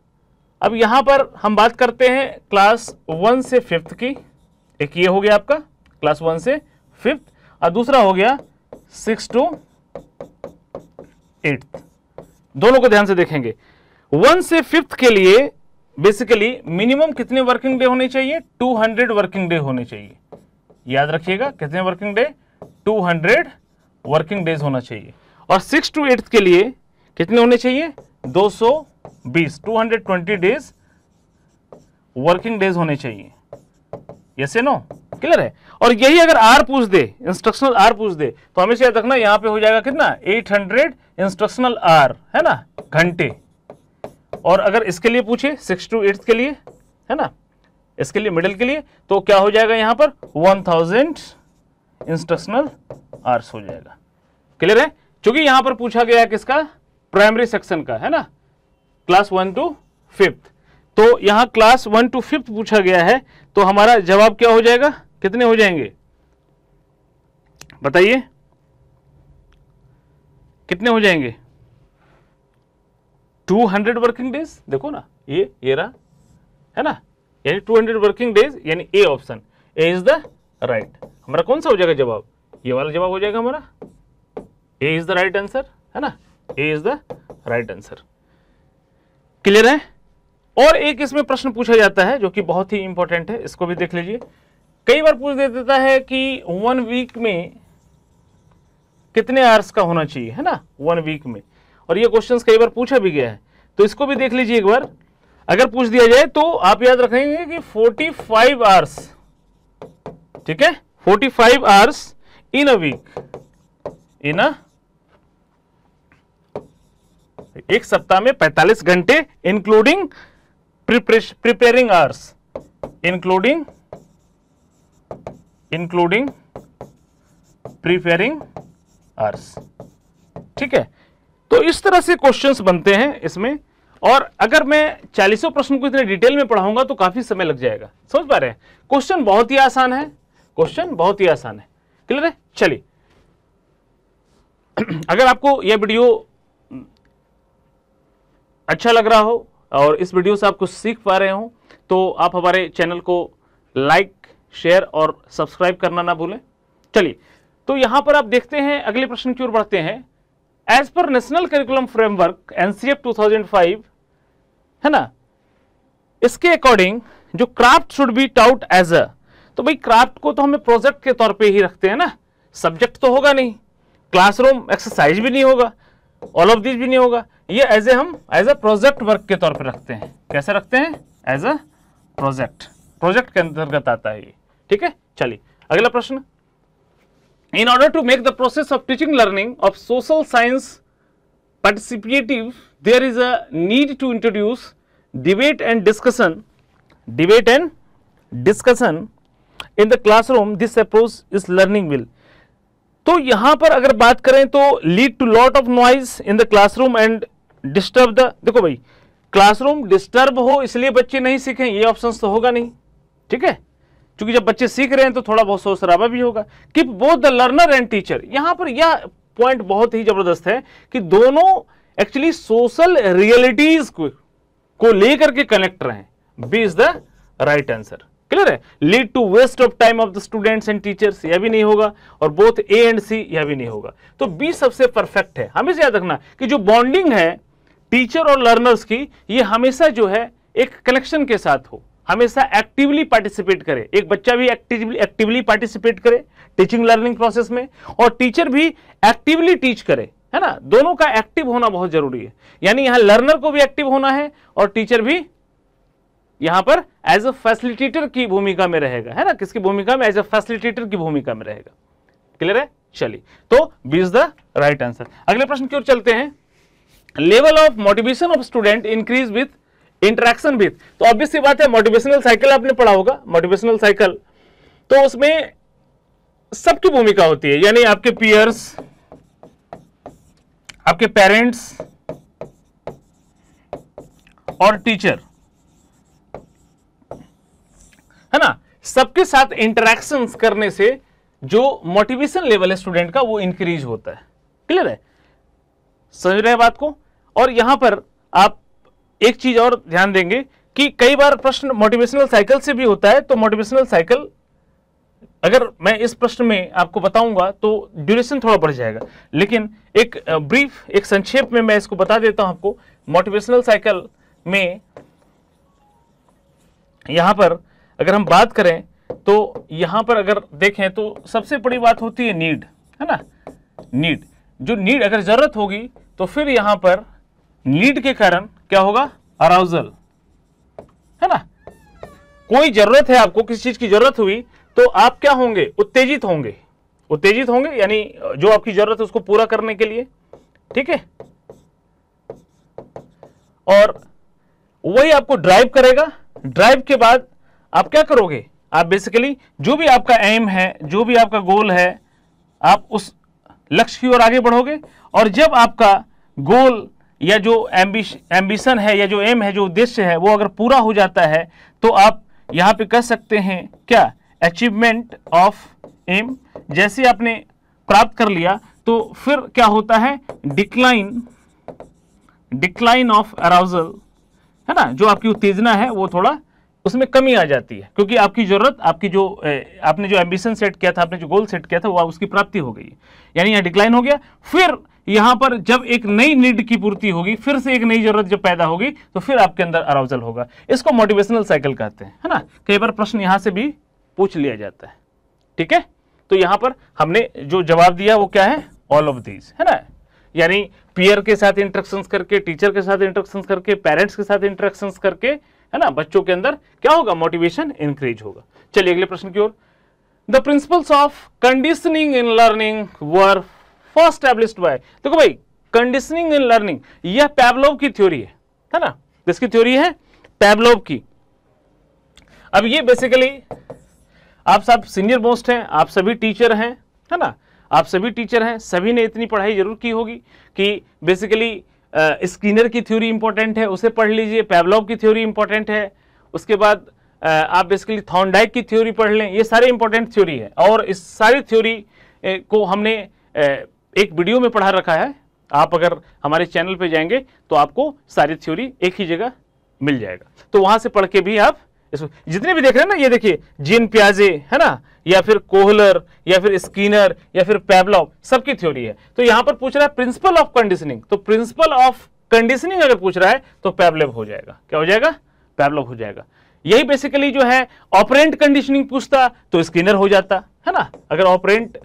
अब यहां पर हम बात करते हैं क्लास 1 से 5th की। एक ये हो गया आपका क्लास 1 से 5th और दूसरा हो गया 6 to 8th। दोनों को ध्यान से देखेंगे। 1 से 5th के लिए बेसिकली मिनिमम कितने वर्किंग डे होने चाहिए, 200 वर्किंग डे होने चाहिए। याद रखिएगा, कितने वर्किंग डे, 200 वर्किंग डेज होना चाहिए। और 6 to 8th के लिए कितने होने चाहिए, 220 डेज वर्किंग डेज होने चाहिए। यस या नो, क्लियर है। और यही अगर आर पूछ दे, इंस्ट्रक्शनल आर पूछ दे, तो हमेशा याद रखना यहां पे हो जाएगा कितना, 800 इंस्ट्रक्शनल आर, है ना, घंटे। और अगर इसके लिए पूछे 6 to 8th के लिए, है ना, इसके लिए मिडिल के लिए, तो क्या हो जाएगा यहां पर 1000 इंस्ट्रक्शनल आवर्स हो जाएगा, क्लियर है। क्योंकि यहां पर पूछा गया है किसका, प्राइमरी सेक्शन का, है ना, क्लास 1 to 5th। तो यहां क्लास 1 to 5th पूछा गया है, तो हमारा जवाब क्या हो जाएगा, कितने हो जाएंगे, बताइए कितने हो जाएंगे? 200 वर्किंग डेज। देखो ना, ये रहा है ना, यानी 200 वर्किंग डेज, यानी A option, A is the right. हमारा कौन सा हो जाएगा जवाब? ये वाला जवाब हो जाएगा हमारा, A is the right answer, है ना, A is the right answer. Clear है? और एक इसमें प्रश्न पूछा जाता है जो कि बहुत ही इंपॉर्टेंट है, इसको भी देख लीजिए। कई बार पूछ देता है कि 1 वीक में कितने आवर्स का होना चाहिए, है ना, 1 वीक में, और ये क्वेश्चंस कई बार पूछा भी गया है, तो इसको भी देख लीजिए एक बार। अगर पूछ दिया जाए तो आप याद रखेंगे कि 45 आवर्स, ठीक है, 45 आवर्स इन अ वीक, इन अ, एक सप्ताह में 45 घंटे, including preparing hours, including preparing hours, ठीक है। तो इस तरह से क्वेश्चंस बनते हैं इसमें, और अगर मैं 40 प्रश्न को इतने डिटेल में पढ़ाऊंगा तो काफी समय लग जाएगा। समझ पा रहे हैं? क्वेश्चन बहुत ही आसान है, क्वेश्चन बहुत ही आसान है। क्लियर है? चलिए, अगर आपको यह वीडियो अच्छा लग रहा हो और इस वीडियो से आप कुछ सीख पा रहे हो तो आप हमारे चैनल को लाइक, शेयर और सब्सक्राइब करना ना भूलें। चलिए, तो यहां पर आप देखते हैं, अगले प्रश्न की ओर बढ़ते हैं। As per national curriculum framework NCF 2005, है ना, इसके अकॉर्डिंग जो craft should be taught as a, तो भाई क्राफ्ट को तो हमें प्रोजेक्ट के तौर पे ही रखते हैं ना, सब्जेक्ट तो होगा नहीं, क्लासरूम एक्सरसाइज भी नहीं होगा, ऑल ऑफ दिस भी नहीं होगा, ये हम एज अ प्रोजेक्ट वर्क के तौर पे रखते हैं। कैसे रखते हैं? एज अ प्रोजेक्ट के अंतर्गत आता है ये, ठीक है। चलिए, अगला प्रश्न। In order to make the process of teaching learning of social science participative, there is a need to introduce debate and discussion in the classroom. This approach is learning will. तो यहां पर अगर बात करें तो lead to lot of noise in the classroom and disturb the, देखो भाई, क्लासरूम डिस्टर्ब हो इसलिए बच्चे नहीं सीखें, ये ऑप्शन तो होगा नहीं, ठीक है, क्योंकि जब बच्चे सीख रहे हैं तो थोड़ा बहुत शोर शराबा भी होगा। कि both the learner and teacher, यहां पर यह पॉइंट बहुत ही जबरदस्त है कि दोनों एक्चुअली सोशल रियलिटीज को लेकर के कनेक्ट रहे। B is the right answer. Clear है? Lead to waste of time of the students and teachers, यह भी नहीं होगा, और बोथ ए एंड सी, यह भी नहीं होगा। तो बी सबसे परफेक्ट है। हमेशा याद रखना कि जो बॉन्डिंग है टीचर और लर्नर्स की, ये हमेशा जो है एक कनेक्शन के साथ हो, हमेशा एक्टिवली पार्टिसिपेट करे। एक बच्चा भी एक्टिवली पार्टिसिपेट करे टीचिंग लर्निंग प्रोसेस में, और टीचर भी एक्टिवली टीच करे, है ना। दोनों का एक्टिव होना बहुत जरूरी है, यानी यहां लर्नर को भी एक्टिव होना है और टीचर भी यहां पर एज अ फैसिलिटेटर की भूमिका में रहेगा, है ना। किसकी भूमिका में? एज अ फैसिलिटेटर की भूमिका में रहेगा। क्लियर है? चलिए, तो B is the right answer. अगले प्रश्न की ओर चलते हैं। Level of motivation of student increase with interaction with, तो ऑब्वियस सी बात है, मोटिवेशनल साइकिल आपने पढ़ा होगा। मोटिवेशनल साइकिल तो उसमें सबकी भूमिका होती है, यानी आपके पीयर्स, आपके पेरेंट्स और टीचर, है ना, सबके साथ इंटरेक्शंस करने से जो मोटिवेशन लेवल है स्टूडेंट का वो इंक्रीज होता है। क्लियर है? समझ रहे हैं बात को? और यहां पर आप एक चीज और ध्यान देंगे कि कई बार प्रश्न मोटिवेशनल साइकिल से भी होता है, तो मोटिवेशनल साइकिल अगर मैं इस प्रश्न में आपको बताऊंगा तो ड्यूरेशन थोड़ा बढ़ जाएगा, लेकिन एक ब्रीफ, एक संक्षेप में मैं इसको बता देता हूं आपको। मोटिवेशनल साइकिल में यहां पर अगर हम बात करें तो यहां पर अगर देखें तो सबसे बड़ी बात होती है नीड, है ना। नीड, जो नीड अगर जरूरत होगी तो फिर यहां पर नीड के कारण क्या होगा? अराउजल, है ना। कोई जरूरत है, आपको किसी चीज की जरूरत हुई तो आप क्या होंगे? उत्तेजित होंगे, उत्तेजित होंगे, यानी जो आपकी जरूरत है उसको पूरा करने के लिए, ठीक है। और वही आपको ड्राइव करेगा। ड्राइव के बाद आप क्या करोगे? आप बेसिकली जो भी आपका एम है, जो भी आपका गोल है, आप उस लक्ष्य की ओर आगे बढ़ोगे। और जब आपका गोल या जो एम्बिशन है या जो एम है, जो उद्देश्य है, वो अगर पूरा हो जाता है तो आप यहां पे कह सकते हैं क्या? Achievement of aim. जैसे आपने प्राप्त कर लिया तो फिर क्या होता है, डिक्लाइन ऑफ अराउजल, है ना, जो आपकी उत्तेजना है वो थोड़ा उसमें कमी आ जाती है, क्योंकि आपकी जरूरत, आपकी जो आपने जो एम्बिशन सेट किया था, आपने जो गोल सेट किया था, वो उसकी प्राप्ति हो गई, यानी यहाँ डिक्लाइन हो गया। फिर यहां पर जब एक नई नीड की पूर्ति होगी, फिर से एक नई जरूरत जब पैदा होगी, तो फिर आपके अंदर अराउजल होगा। इसको मोटिवेशनल साइकिल कहते हैं, है ना। कई बार प्रश्न यहां से भी पूछ लिया जाता है, ठीक है। तो यहां पर हमने जो जवाब दिया वो क्या है, ऑल ऑफ दीज, है ना। यानी पीयर के साथ इंटरेक्शंस करके, टीचर के साथ इंटरेक्शंस करके, पेरेंट्स के साथ इंटरेक्शंस करके, है ना, बच्चों के अंदर क्या होगा, मोटिवेशन इंक्रीज होगा। चलिए अगले प्रश्न की ओर। The principles of conditioning in learning were first established by, देखो भाई कंडीशनिंग इन लर्निंग यह पैवलोव की थ्योरी है ना, किसकी थ्योरी है, पैवलोव की। अब ये बेसिकली आप सब सीनियर मोस्ट हैं, आप सभी टीचर हैं, है ना, आप सभी टीचर हैं, सभी ने इतनी पढ़ाई जरूर की होगी कि बेसिकली स्किनर की थ्योरी इंपॉर्टेंट है, उसे पढ़ लीजिए, पैवलोव की थ्योरी इंपॉर्टेंट है, उसके बाद आप बेसिकली थॉर्नडाइक की थ्योरी पढ़ लें, ये सारे इंपॉर्टेंट थ्योरी है। और इस सारी थ्योरी को हमने एक वीडियो में पढ़ा रखा है, आप अगर हमारे चैनल पे जाएंगे तो आपको सारी थ्योरी एक ही जगह मिल जाएगा, तो वहां से पढ़ के भी आप इसको जितने भी देख रहे हैं ना, ये देखिए जीन पियाजे, है ना, या फिर कोहलर, या फिर स्किनर, या फिर पैवलोव, सबकी थ्योरी है। तो यहां पर पूछ रहा है प्रिंसिपल ऑफ कंडीशनिंग, तो प्रिंसिपल ऑफ कंडीशनिंग अगर पूछ रहा है तो पैवलोव हो जाएगा, क्या हो जाएगा, पैवलोव हो जाएगा। यही बेसिकली जो है ऑपरेंट कंडीशनिंग पूछता तो स्किनर हो जाता, है ना। अगर ऑपरेंट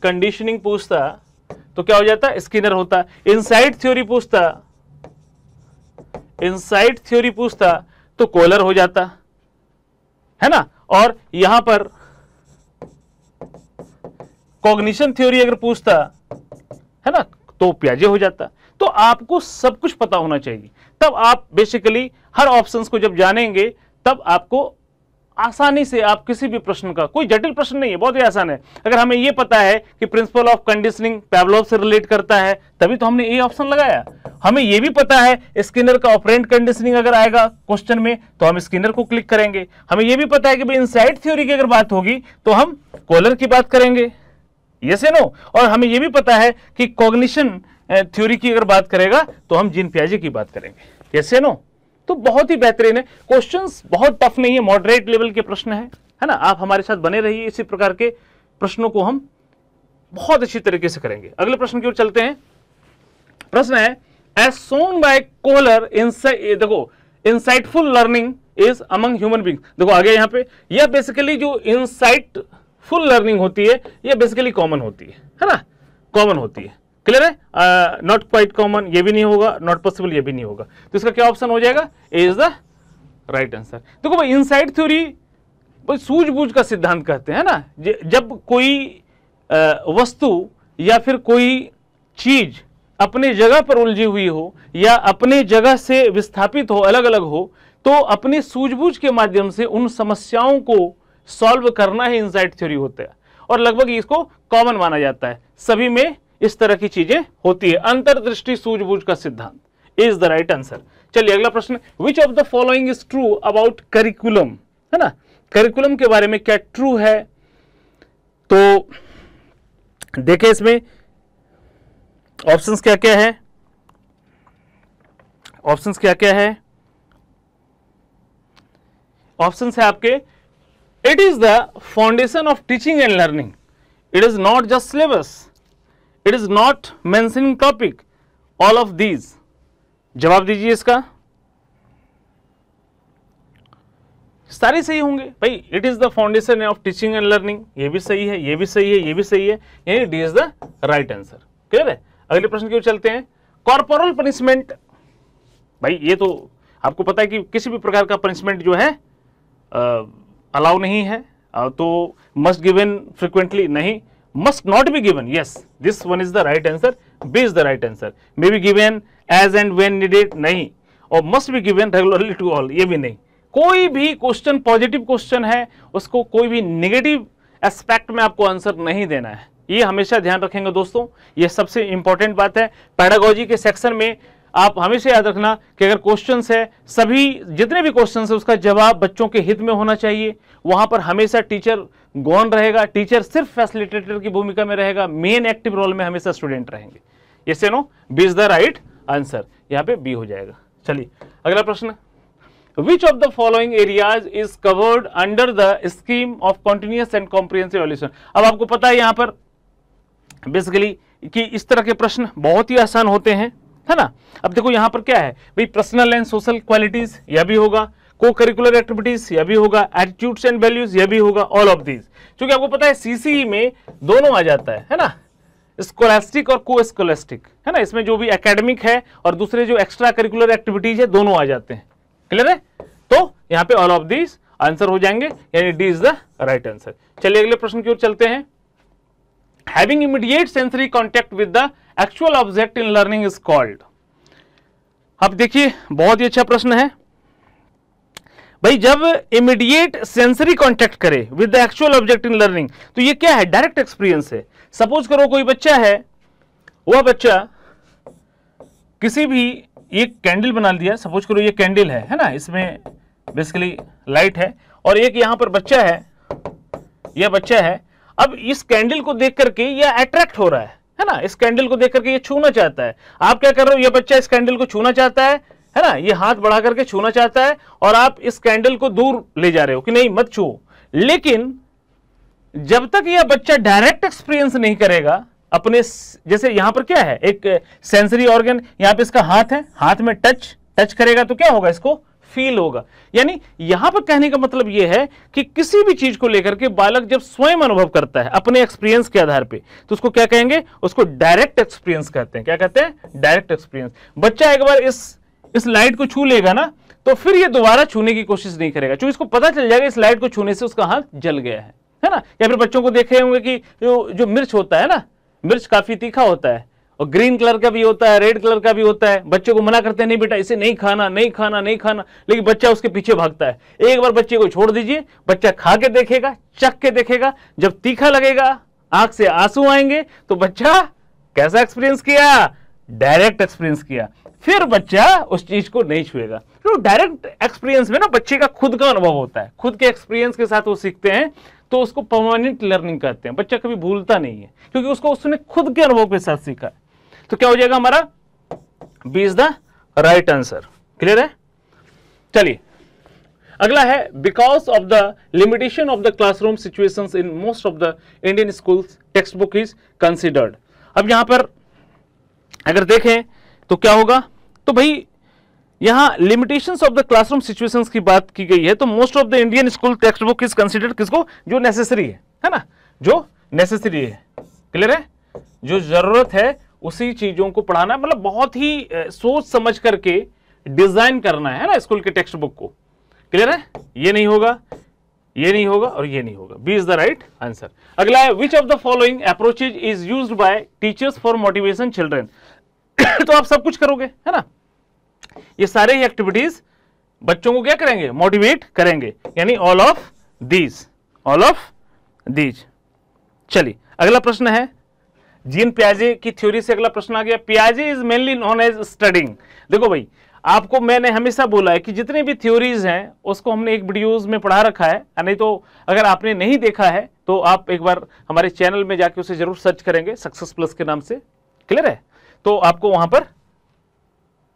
कंडीशनिंग पूछता तो क्या हो जाता, स्किनर होता। इनसाइट थ्योरी पूछता, इनसाइट थ्योरी पूछता तो कोहलर हो जाता, है ना। और यहां पर कॉग्निशन थ्योरी अगर पूछता, है ना, तो पियाजे हो जाता। तो आपको सब कुछ पता होना चाहिए, तब आप बेसिकली हर ऑप्शंस को जब जानेंगे तब आपको आसानी से आप किसी भी प्रश्न का, कोई जटिल प्रश्न नहीं है, बहुत ही आसान है। अगर हमें यह पता है कि प्रिंसिपल ऑफ कंडीशनिंग पैवलोव से रिलेट करता है, तभी तो हमने ए ऑप्शन लगाया। हमें यह भी पता है स्किनर का ऑपरेंट कंडीशनिंग अगर आएगा क्वेश्चन में तो हम स्किनर को क्लिक करेंगे। हमें यह भी पता है कि भाई इनसाइट थ्योरी की अगर बात होगी तो हम कोहलर की बात करेंगे, यस या नो। और हमें यह भी पता है कि कॉग्निशन थ्योरी की अगर बात करेगा तो हम जीन पियाजे की बात करेंगे, यस या नो। तो बहुत ही बेहतरीन है, क्वेश्चंस बहुत टफ नहीं है, मॉडरेट लेवल के प्रश्न है ना। आप हमारे साथ बने रहिए, इसी प्रकार के प्रश्नों को हम बहुत अच्छी तरीके से करेंगे। अगले प्रश्न की ओर चलते हैं। प्रश्न है एज सोन बाय कोहलर, देखो insightful learning is among human being. देखो आगे यहां पे, यह बेसिकली जो इंसाइटफुल लर्निंग होती है यह बेसिकली कॉमन होती है ना, कॉमन होती है। क्लियर है, नॉट क्वाइट कॉमन ये भी नहीं होगा, नॉट पॉसिबल ये भी नहीं होगा। तो इसका क्या ऑप्शन हो जाएगा, ए इज द राइट आंसर। देखो भाई इनसाइट थ्योरी सूझबूझ का सिद्धांत कहते हैं ना। जब कोई वस्तु या फिर कोई चीज अपने जगह पर उलझी हुई हो या अपने जगह से विस्थापित हो, अलग अलग हो, तो अपनी सूझबूझ के माध्यम से उन समस्याओं को सॉल्व करना ही इनसाइट थ्योरी होता है। और लगभग इसको कॉमन माना जाता है, सभी में इस तरह की चीजें होती है। अंतर्दृष्टि सूझबूझ का सिद्धांत इज द राइट आंसर। चलिए अगला प्रश्न, विच of the following is true about curriculum, है ना, करिकुलम के बारे में क्या ट्रू है। तो देखें इसमें ऑप्शंस क्या क्या है, ऑप्शंस क्या क्या है। ऑप्शंस है आपके, it is the foundation of teaching and learning, it is not just syllabus, it is not mentioning topic, all of these. जवाब दीजिए इसका, सारे सही होंगे भाई। It is the foundation of teaching and learning, ये भी सही है, ये भी सही है, ये भी सही है, यानी D is the right answer. Clear है। अगले प्रश्न की ओर चलते हैं। कॉर्पोरल पनिशमेंट, भाई ये तो आपको पता है कि किसी भी प्रकार का पनिशमेंट जो है अलाउ नहीं है, तो मस्ट गिवन फ्रिक्वेंटली नहीं, must not be given, yes, this one is the right answer, B is the right answer, may be given as and when needed नहीं, और must be given regularly to all ये भी नहीं। कोई भी क्वेश्चन पॉजिटिव क्वेश्चन है उसको कोई भी नेगेटिव एस्पेक्ट में आपको आंसर नहीं देना है, ये हमेशा ध्यान रखेंगे दोस्तों, ये सबसे इंपॉर्टेंट बात है। पैडागोजी के सेक्शन में आप हमेशा याद रखना कि अगर क्वेश्चंस है, सभी जितने भी क्वेश्चंस है उसका जवाब बच्चों के हित में होना चाहिए। वहां पर हमेशा टीचर गौन रहेगा, टीचर सिर्फ फैसिलिटेटर की भूमिका में रहेगा, मेन एक्टिव रोल में हमेशा स्टूडेंट रहेंगे। यस या no? B is the right answer, यहां पे बी हो जाएगा। चलिए अगला प्रश्न, Which of the following areas is covered under the scheme of continuous and comprehensive evaluation? अब आपको पता है यहां पर बेसिकली कि इस तरह के प्रश्न बहुत ही आसान होते हैं, है ना। अब देखो यहां पर क्या है भाई, पर्सनल एंड सोशल क्वालिटीज यह भी होगा, को करिकुलर एक्टिविटीज यह भी होगा, एटीट्यूड्स एंड वैल्यूज यह भी होगा, ऑल ऑफ दीज। क्योंकि आपको पता है सीसीई में दोनों आ जाता है ना, स्कोलास्टिक और को स्कोलास्टिक, है ना। इसमें जो भी एकेडमिक है और दूसरे जो एक्स्ट्रा करिकुलर एक्टिविटीज है दोनों आ जाते हैं। क्लियर है? तो यहां पे ऑल ऑफ दीज आंसर हो जाएंगे, यानी D is the right answer. चलिए अगले प्रश्न की ओर चलते हैं। Having immediate sensory contact with the actual object in learning is called. अब देखिए बहुत ही अच्छा प्रश्न है भाई, जब इमीडिएट सेंसरी कॉन्टेक्ट करे with the actual object in learning, तो ये क्या है? डायरेक्ट एक्सपीरियंस है। सपोज करो कोई बच्चा है, वह बच्चा किसी भी एक कैंडल बना दिया, सपोज करो ये कैंडल है ना, इसमें बेसिकली लाइट है, और एक यहां पर बच्चा है, यह बच्चा है। अब इस कैंडल को देख करके यह अट्रैक्ट हो रहा है ना, इस कैंडल को देख करके ये छूना चाहता है। आप क्या कर रहे हो, यह बच्चा इस कैंडल को छूना चाहता है ना, ये हाथ बढ़ा करके छूना चाहता है, और आप इस कैंडल को दूर ले जा रहे हो कि नहीं मत छुओ। लेकिन जब तक यह बच्चा डायरेक्ट एक्सपीरियंस नहीं करेगा अपने, जैसे यहां पर क्या है, एक सेंसरी ऑर्गन, यहां पे इसका हाथ है, हाथ में टच करेगा तो क्या होगा, इसको फील होगा। यानी यहां पर कहने का मतलब यह है कि किसी भी चीज को लेकर के बालक जब स्वयं अनुभव करता है अपने एक्सपीरियंस के आधार पे, तो उसको क्या कहेंगे, उसको डायरेक्ट एक्सपीरियंस कहते हैं। क्या कहते हैं? Direct experience. बच्चा एक बार इस लाइट को छू लेगा ना, तो फिर ये दोबारा छूने की कोशिश नहीं करेगा, क्योंकि इसको पता चल जाएगा इस लाइट को छूने से उसका हाथ जल गया है ना। या फिर बच्चों को देखे होंगे कि जो मिर्च होता है ना, मिर्च काफी तीखा होता है, और ग्रीन कलर का भी होता है, रेड कलर का भी होता है। बच्चे को मना करते हैं, नहीं बेटा इसे नहीं खाना, नहीं खाना, नहीं खाना, लेकिन बच्चा उसके पीछे भागता है। एक बार बच्चे को छोड़ दीजिए, बच्चा खा के देखेगा, चख के देखेगा, जब तीखा लगेगा, आंख से आंसू आएंगे, तो बच्चा कैसा एक्सपीरियंस किया? डायरेक्ट एक्सपीरियंस किया। फिर बच्चा उस चीज को नहीं छुएगा। तो डायरेक्ट एक्सपीरियंस में ना बच्चे का खुद का अनुभव होता है, खुद के एक्सपीरियंस के साथ वो सीखते हैं, तो उसको परमानेंट लर्निंग कहते हैं। बच्चा कभी भूलता नहीं है, क्योंकि उसको उसने खुद के अनुभव के साथ सीखा है। तो क्या हो जाएगा हमारा? B is the right answer. Clear है? चलिए अगला है, because of the limitation of the classroom situations in most of the Indian schools textbook is considered. अब यहां पर अगर देखें तो क्या होगा, तो भाई यहां limitations of the classroom situations की बात की गई है, तो most of the Indian school text book is considered किसको? जो नेसेसरी है ना, जो नेसेसरी है। क्लियर है? जो जरूरत है उसी चीजों को पढ़ाना, मतलब बहुत ही सोच समझ करके डिजाइन करना है ना स्कूल के टेक्स्ट बुक को। क्लियर है? ये नहीं होगा, ये नहीं होगा और ये नहीं होगा। B is the right answer. अगला है, which of the following approaches is used by teachers for motivation children. तो आप सब कुछ करोगे, है ना, ये सारे ही एक्टिविटीज बच्चों को क्या करेंगे? मोटिवेट करेंगे, यानी all of these, all of these. चलिए अगला प्रश्न है, जीन पियाजे की थ्योरी से अगला प्रश्न आ गया। पियाजे is mainly known as studying. देखो भाई, आपको मैंने हमेशा बोला है कि जितने भी थ्योरीज हैं उसको हमने एक वीडियोज में पढ़ा रखा है, नहीं तो अगर आपने नहीं देखा है तो आप एक बार हमारे चैनल में जाके उसे जरूर सर्च करेंगे, सक्सेस प्लस के नाम से। क्लियर है? तो आपको वहां पर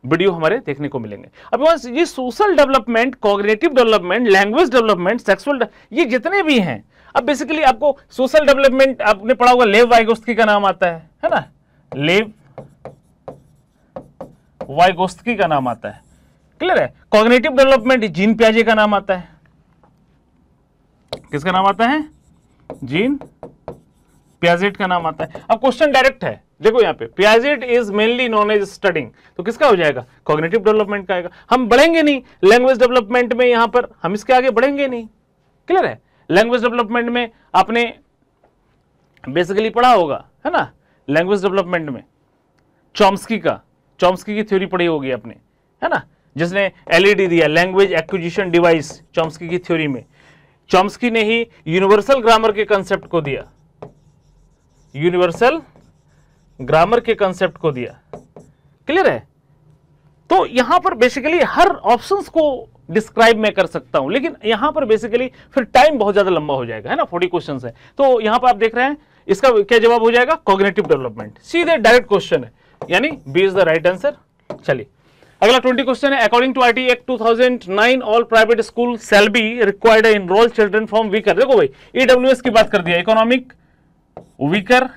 वीडियो हमारे देखने को मिलेंगे। अब ये social development, cognitive development, language development, sexual, ये जितने भी हैं, अब बेसिकली आपको सोशल डेवलपमेंट आपने पढ़ा होगा, लेव वाइगोस्की का नाम आता है ना, लेव वाइगोस्की का नाम आता है। क्लियर है? कॉग्निटिव डेवलपमेंट जीन पियाजे का नाम आता है। किसका नाम आता है? जीन पियाजेट का नाम आता है। अब क्वेश्चन डायरेक्ट है, देखो यहां पे, Piaget is mainly known as studying, तो किसका हो जाएगा? कॉग्निटिव डेवलपमेंट का आएगा। हम बढ़ेंगे नहीं लैंग्वेज डेवलपमेंट में, यहां पर हम इसके आगे बढ़ेंगे नहीं। क्लियर है? लैंग्वेज डेवलपमेंट में आपने बेसिकली पढ़ा होगा, है ना, लैंग्वेज डेवलपमेंट में चॉम्स्की की थ्योरी पढ़ी होगी आपने, है ना, जिसने एलईडी दिया, लैंग्वेज एक्विजिशन डिवाइस, चॉम्स्की की थ्योरी में। चॉम्स्की ने ही यूनिवर्सल ग्रामर के कंसेप्ट को दिया, यूनिवर्सल ग्रामर के कंसेप्ट को दिया। क्लियर है? तो यहां पर बेसिकली हर ऑप्शंस को डिस्क्राइब मैं कर सकता हूं, लेकिन यहां पर बेसिकली फिर टाइम बहुत ज्यादा लंबा हो जाएगा, है ना, 40 क्वेश्चंस है। तो यहां पर आप देख रहे हैं इसका क्या जवाब हो जाएगा, कॉग्निटिव डेवलपमेंट, सीधे डायरेक्ट क्वेश्चन है, यानी B is the right answer. चलिए अगला 20 क्वेश्चन है, according to RT act 2009 all private school shall be required enrol children from weaker, देखो भाई ईडब्ल्यूएस की बात कर दिया, इकोनॉमिक वीकर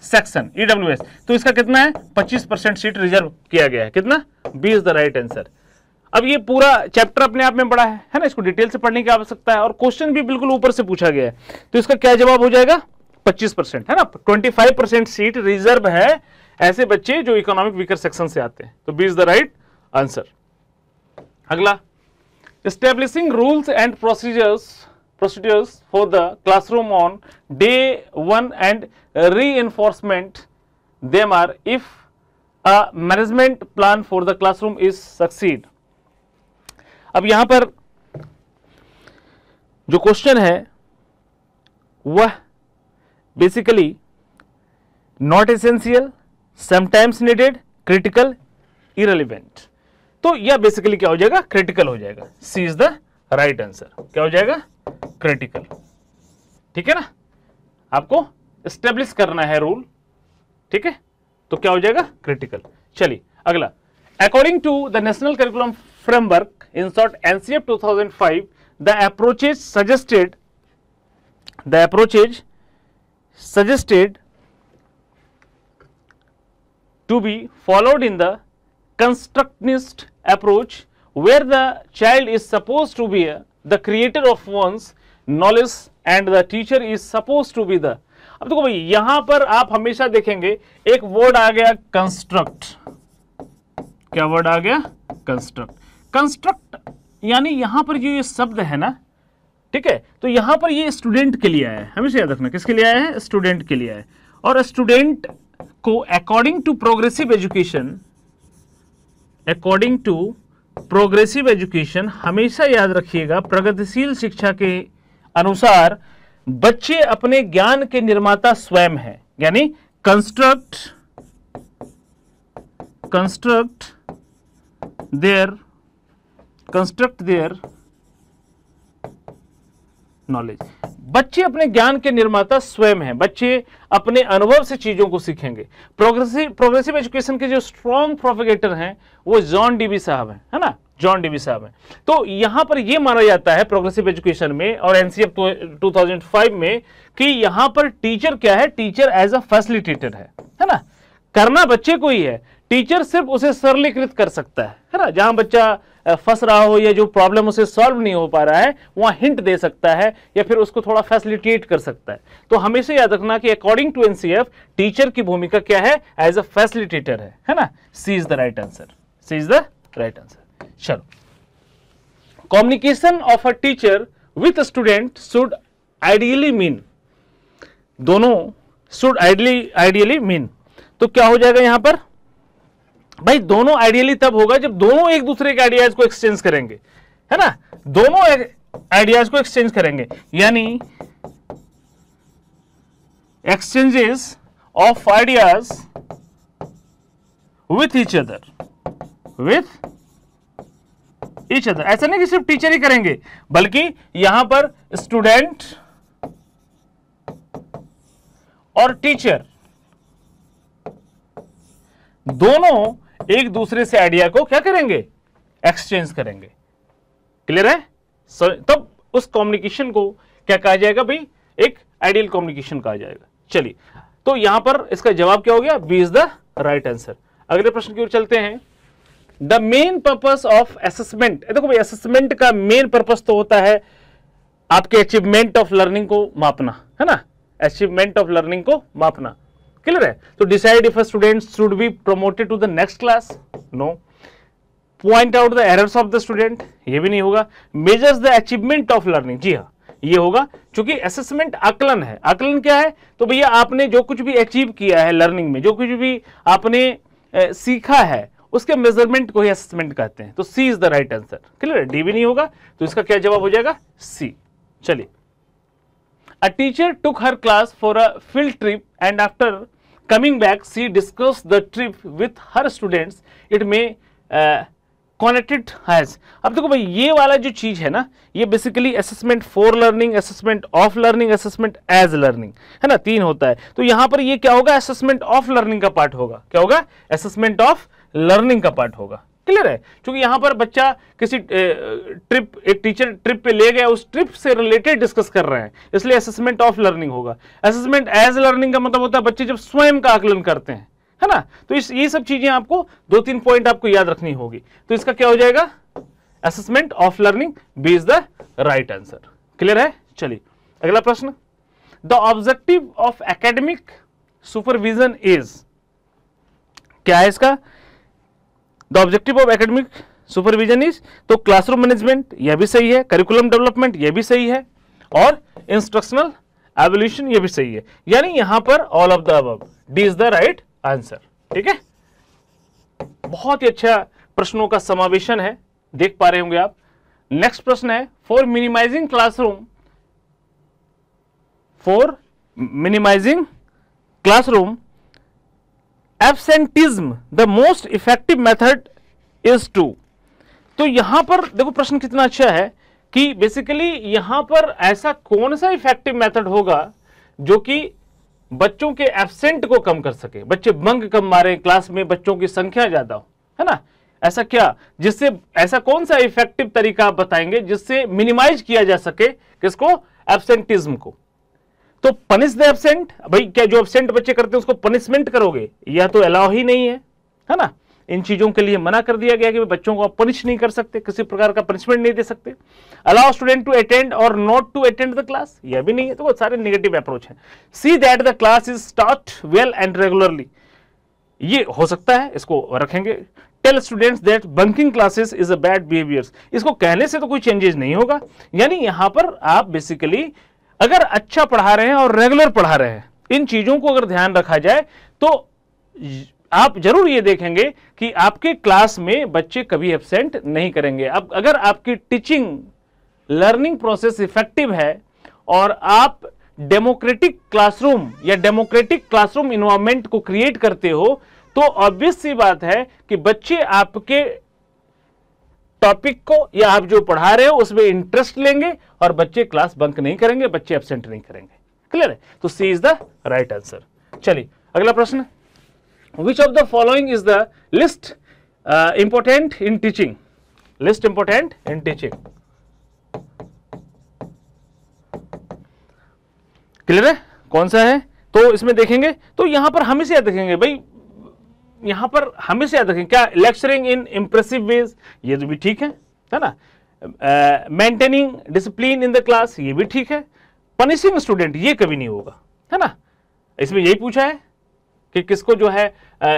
सेक्शन ईडब्ल्यूएस, तो इसका कितना है 25% सीट रिजर्व किया गया है, कितना, B is the right answer. अब ये पूरा चैप्टर अपने आप में बड़ा है ना, इसको डिटेल से पढ़ने की आवश्यकता है, और क्वेश्चन भी बिल्कुल ऊपर से पूछा गया है, तो इसका क्या जवाब हो जाएगा 25%, है ना, 25% सीट रिजर्व है ऐसे बच्चे जो इकोनॉमिक वीकर सेक्शन से आते हैं, तो B is the right answer. अगला, establishing rules and procedures for the classroom on day 1 and reinforcement them are if a management plan for the classroom is succeed। अब यहां पर जो क्वेश्चन है वह basically not essential, sometimes needed, critical, irrelevant, तो यह बेसिकली क्या हो जाएगा, क्रिटिकल हो जाएगा, सी इज द राइट आंसर। क्या हो जाएगा, क्रिटिकल, ठीक है ना, आपको एस्टेब्लिश करना है रूल, ठीक है, तो क्या हो जाएगा, क्रिटिकल। चलिए अगला, according to the national curriculum framework in short NCF 2005 the approaches suggested to be followed in the constructionist approach where the child is supposed to be the creator of one's knowledge and the teacher is supposed to be the, अब देखो भाई यहां पर आप हमेशा देखेंगे एक वर्ड आ गया कंस्ट्रक्ट, क्या वर्ड आ गया, कंस्ट्रक्ट, यानी यहां पर जो ये शब्द है ना, ठीक है, तो यहां पर ये स्टूडेंट के लिए आया है, हमेशा याद रखना किसके लिए आया है, स्टूडेंट के लिए आया है, और स्टूडेंट को अकॉर्डिंग टू प्रोग्रेसिव एजुकेशन हमेशा याद रखिएगा, प्रगतिशील शिक्षा के अनुसार बच्चे अपने ज्ञान के निर्माता स्वयं हैं, यानी कंस्ट्रक्ट देयर नॉलेज, बच्चे अपने ज्ञान के निर्माता स्वयं हैं, बच्चे अपने अनुभव से चीजों को सीखेंगे। प्रोग्रेसिव एजुकेशन के जो स्ट्रॉन्ग प्रोपेगेटर हैं वो जॉन डीवी साहब हैं, है ना, जॉन डीवी साहब हैं। तो यहां पर यह माना जाता है प्रोग्रेसिव एजुकेशन में और एनसीएफ 2005 में कि यहां पर टीचर क्या है, टीचर एज अ फैसिलिटेटर है ना, करना बच्चे को ही है, टीचर सिर्फ उसे सरलीकृत कर सकता है ना, जहां बच्चा फंस रहा हो या जो प्रॉब्लम उसे सॉल्व नहीं हो पा रहा है वहां हिंट दे सकता है या फिर उसको थोड़ा फैसिलिटेट कर सकता है। तो हमेशा याद रखना कि अकॉर्डिंग टू एनसीएफ टीचर की भूमिका क्या है, एज अ फैसिलिटेटर है ना, C is the right answer, C is the right answer. चलो, communication of a teacher with student should ideally mean, दोनों शुड आइडियली मीन, तो क्या हो जाएगा यहां पर भाई, दोनों आइडियली तब होगा जब दोनों एक दूसरे के आइडियाज को एक्सचेंज करेंगे, है ना, दोनों आइडियाज को एक्सचेंज करेंगे, यानी exchanges of ideas with each other, ऐसा नहीं कि सिर्फ टीचर ही करेंगे, बल्कि यहां पर स्टूडेंट और टीचर दोनों एक दूसरे से आइडिया को क्या करेंगे, एक्सचेंज करेंगे। क्लियर है? तब उस कम्युनिकेशन को क्या कहा जाएगा भाई, एक आइडियल कम्युनिकेशन कहा जाएगा। चलिए, तो यहां पर इसका जवाब क्या हो गया, B is the right answer. अगले प्रश्न की ओर चलते हैं। The main purpose of assessment, देखो भाई असेसमेंट का मेन पर्पस तो होता है आपके अचीवमेंट ऑफ लर्निंग को मापना, है ना, अचीवमेंट ऑफ लर्निंग को मापना। क्लियर है? तो decide if a student should be promoted to the next class, no. Point out the errors of the student, ये भी नहीं होगा। Measures the achievement of learning, जी हाँ ये होगा, क्योंकि असेसमेंट आकलन है। आकलन क्या है, तो भैया आपने जो कुछ भी अचीव किया है लर्निंग में, जो कुछ भी आपने सीखा है, उसके मेजरमेंट को ही असेसमेंट कहते हैं। तो C is the right answer. Clear है? डी भी नहीं होगा, तो इसका क्या जवाब हो जाएगा, सी। चलिए, a teacher took her class for a field trip and after coming back she discussed the trip with her students. It may connected has. अब देखो भाई ये वाला जो चीज है ना, ये basically assessment for learning, assessment of learning, assessment as learning, है ना, 3 होता है। तो यहां पर ये क्या होगा, असेसमेंट ऑफ लर्निंग का पार्ट होगा। क्या होगा, असेसमेंट ऑफ लर्निंग का पार्ट होगा। क्लियर है, क्योंकि यहां पर बच्चा किसी ट्रिप, एक टीचर ट्रिप पे ले गया, उस ट्रिप से रिलेटेड डिस्कस कर रहे हैं, इसलिए असेसमेंट ऑफ लर्निंग होगा। असेसमेंट एज लर्निंग का मतलब होता है बच्चे जब स्वयं का आकलन करते हैं, है ना। तो ये सब चीजें आपको 2-3 पॉइंट आपको याद रखनी होगी। तो इसका क्या हो जाएगा, assessment of learning B is the right answer. Clear है। चलिए अगला प्रश्न, the objective of academic supervision is, क्या है इसका, the objective of academic supervision is, तो क्लासरूम मैनेजमेंट, यह भी सही है, करिकुलम डेवलपमेंट, यह भी सही है, और इंस्ट्रक्शनल एवोल्यूशन, यह भी सही है। यानी यहां पर all of the above, D is the right answer. ठीक है, बहुत ही अच्छा प्रश्नों का समावेशन है, देख पा रहे होंगे आप। नेक्स्ट प्रश्न है, for minimising classroom absenteeism the most effective method is to. तो यहां पर देखो प्रश्न कितना अच्छा है कि बेसिकली यहां पर ऐसा कौन सा इफेक्टिव मेथड होगा जो कि बच्चों के एब्सेंट को कम कर सके, बच्चे बंक कम मारे, क्लास में बच्चों की संख्या ज्यादा हो, है ना। ऐसा क्या, जिससे ऐसा कौन सा इफेक्टिव तरीका आप बताएंगे जिससे मिनिमाइज किया जा सके किसको, एब्सेंटिज्म को। तो पनिश द एब्सेंट, भाई क्या जो एब्सेंट बच्चे करते हैं उसको पनिशमेंट करोगे, यह तो अलाउ ही नहीं है ना। इन चीजों के लिए मना कर दिया गया कि बच्चों को आप पनिश नहीं कर सकते, किसी प्रकार का पनिशमेंट नहीं दे सकते। अलाउ स्टूडेंट टू अटेंड और not to attend the class, यह भी नहीं है। तो बहुत सारे नेगेटिव अप्रोच हैं। See that the class is taught well and regularly, ये हो सकता है, इसको रखेंगे। Tell students that bunking classes is a bad behaviour, इसको कहने से तो कोई चेंजेस नहीं होगा। यानी यहां पर आप बेसिकली अगर अच्छा पढ़ा रहे हैं और रेगुलर पढ़ा रहे हैं, इन चीजों को अगर ध्यान रखा जाए तो आप जरूर ये देखेंगे कि आपके क्लास में बच्चे कभी एब्सेंट नहीं करेंगे। अब अगर आपकी टीचिंग लर्निंग प्रोसेस इफेक्टिव है और आप डेमोक्रेटिक क्लासरूम या डेमोक्रेटिक क्लासरूम इन्वायरमेंट को क्रिएट करते हो, तो ऑब्वियस सी बात है कि बच्चे आपके टॉपिक को या आप जो पढ़ा रहे हो उसमें इंटरेस्ट लेंगे और बच्चे क्लास बंक नहीं करेंगे, बच्चे एब्सेंट नहीं करेंगे। क्लियर है, तो C is the right answer. चलिए अगला प्रश्न, विच of the following is the list important in teaching, list important in teaching. Clear है, कौन सा है, तो इसमें देखेंगे तो यहां पर हमेशा देखेंगे भाई, यहां पर हमेशा याद रखें क्या, लेक्चरिंग इन इंप्रेसिव वेज, ये तो भी ठीक है ना। Maintaining discipline in the class, ये भी ठीक है। पनिशिंग स्टूडेंट, ये कभी नहीं होगा, है ना। इसमें यही पूछा है कि किसको जो है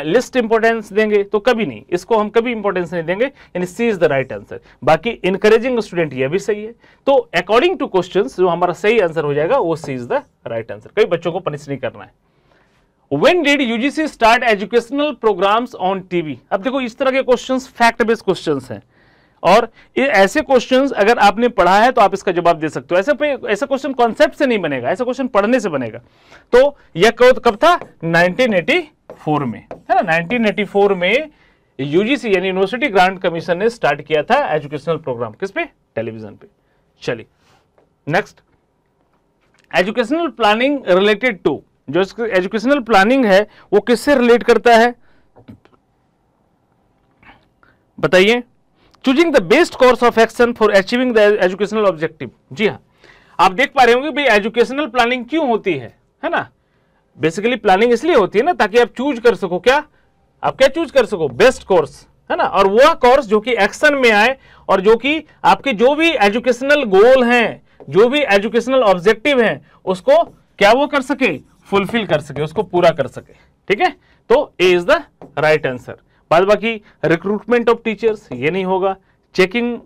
लिस्ट इंपॉर्टेंस देंगे, तो कभी नहीं, इसको हम कभी इंपॉर्टेंस नहीं देंगे, यानी C is the right answer. बाकी इनकरेजिंग स्टूडेंट, ये भी सही है। तो अकॉर्डिंग टू क्वेश्चंस जो हमारा सही आंसर हो जाएगा वो C is the right answer. कई बच्चों को पनिश नहीं करना है। When did UGC start educational programs on TV? अब देखो इस तरह के क्वेश्चंस फैक्ट बेस्ड क्वेश्चंस हैं, और ये ऐसे क्वेश्चंस अगर आपने पढ़ा है तो आप इसका जवाब दे सकते हो। ऐसा क्वेश्चन कॉन्सेप्ट से नहीं बनेगा, ऐसा क्वेश्चन पढ़ने से बनेगा। तो यह कब था, 1984 में, है ना। 1984 में यूजीसी यानी यूनिवर्सिटी ग्रांट कमीशन ने स्टार्ट किया था एजुकेशनल प्रोग्राम, किस पे, टेलीविजन पे। चलिए next, educational planning related to, जो एजुकेशनल प्लानिंग है वो किससे रिलेट करता है बताइए। Choosing the best course of action for achieving the educational objective. जी हाँ, आप देख पा रहे होंगे भाई एजुकेशनल प्लानिंग क्यों होती है ना। बेसिकली प्लानिंग इसलिए होती है ना ताकि आप चूज कर सको, क्या आप क्या चूज कर सको, बेस्ट कोर्स, है ना। और वह कोर्स जो कि एक्शन में आए और जो कि आपके जो भी एजुकेशनल गोल हैं, जो भी एजुकेशनल ऑब्जेक्टिव हैं, उसको क्या वो कर सके, फुलफिल कर सके, उसको पूरा कर सके। ठीक है, तो A is the right answer. बाद बाकी रिक्रूटमेंट ऑफ टीचर्स, ये नहीं होगा। Checking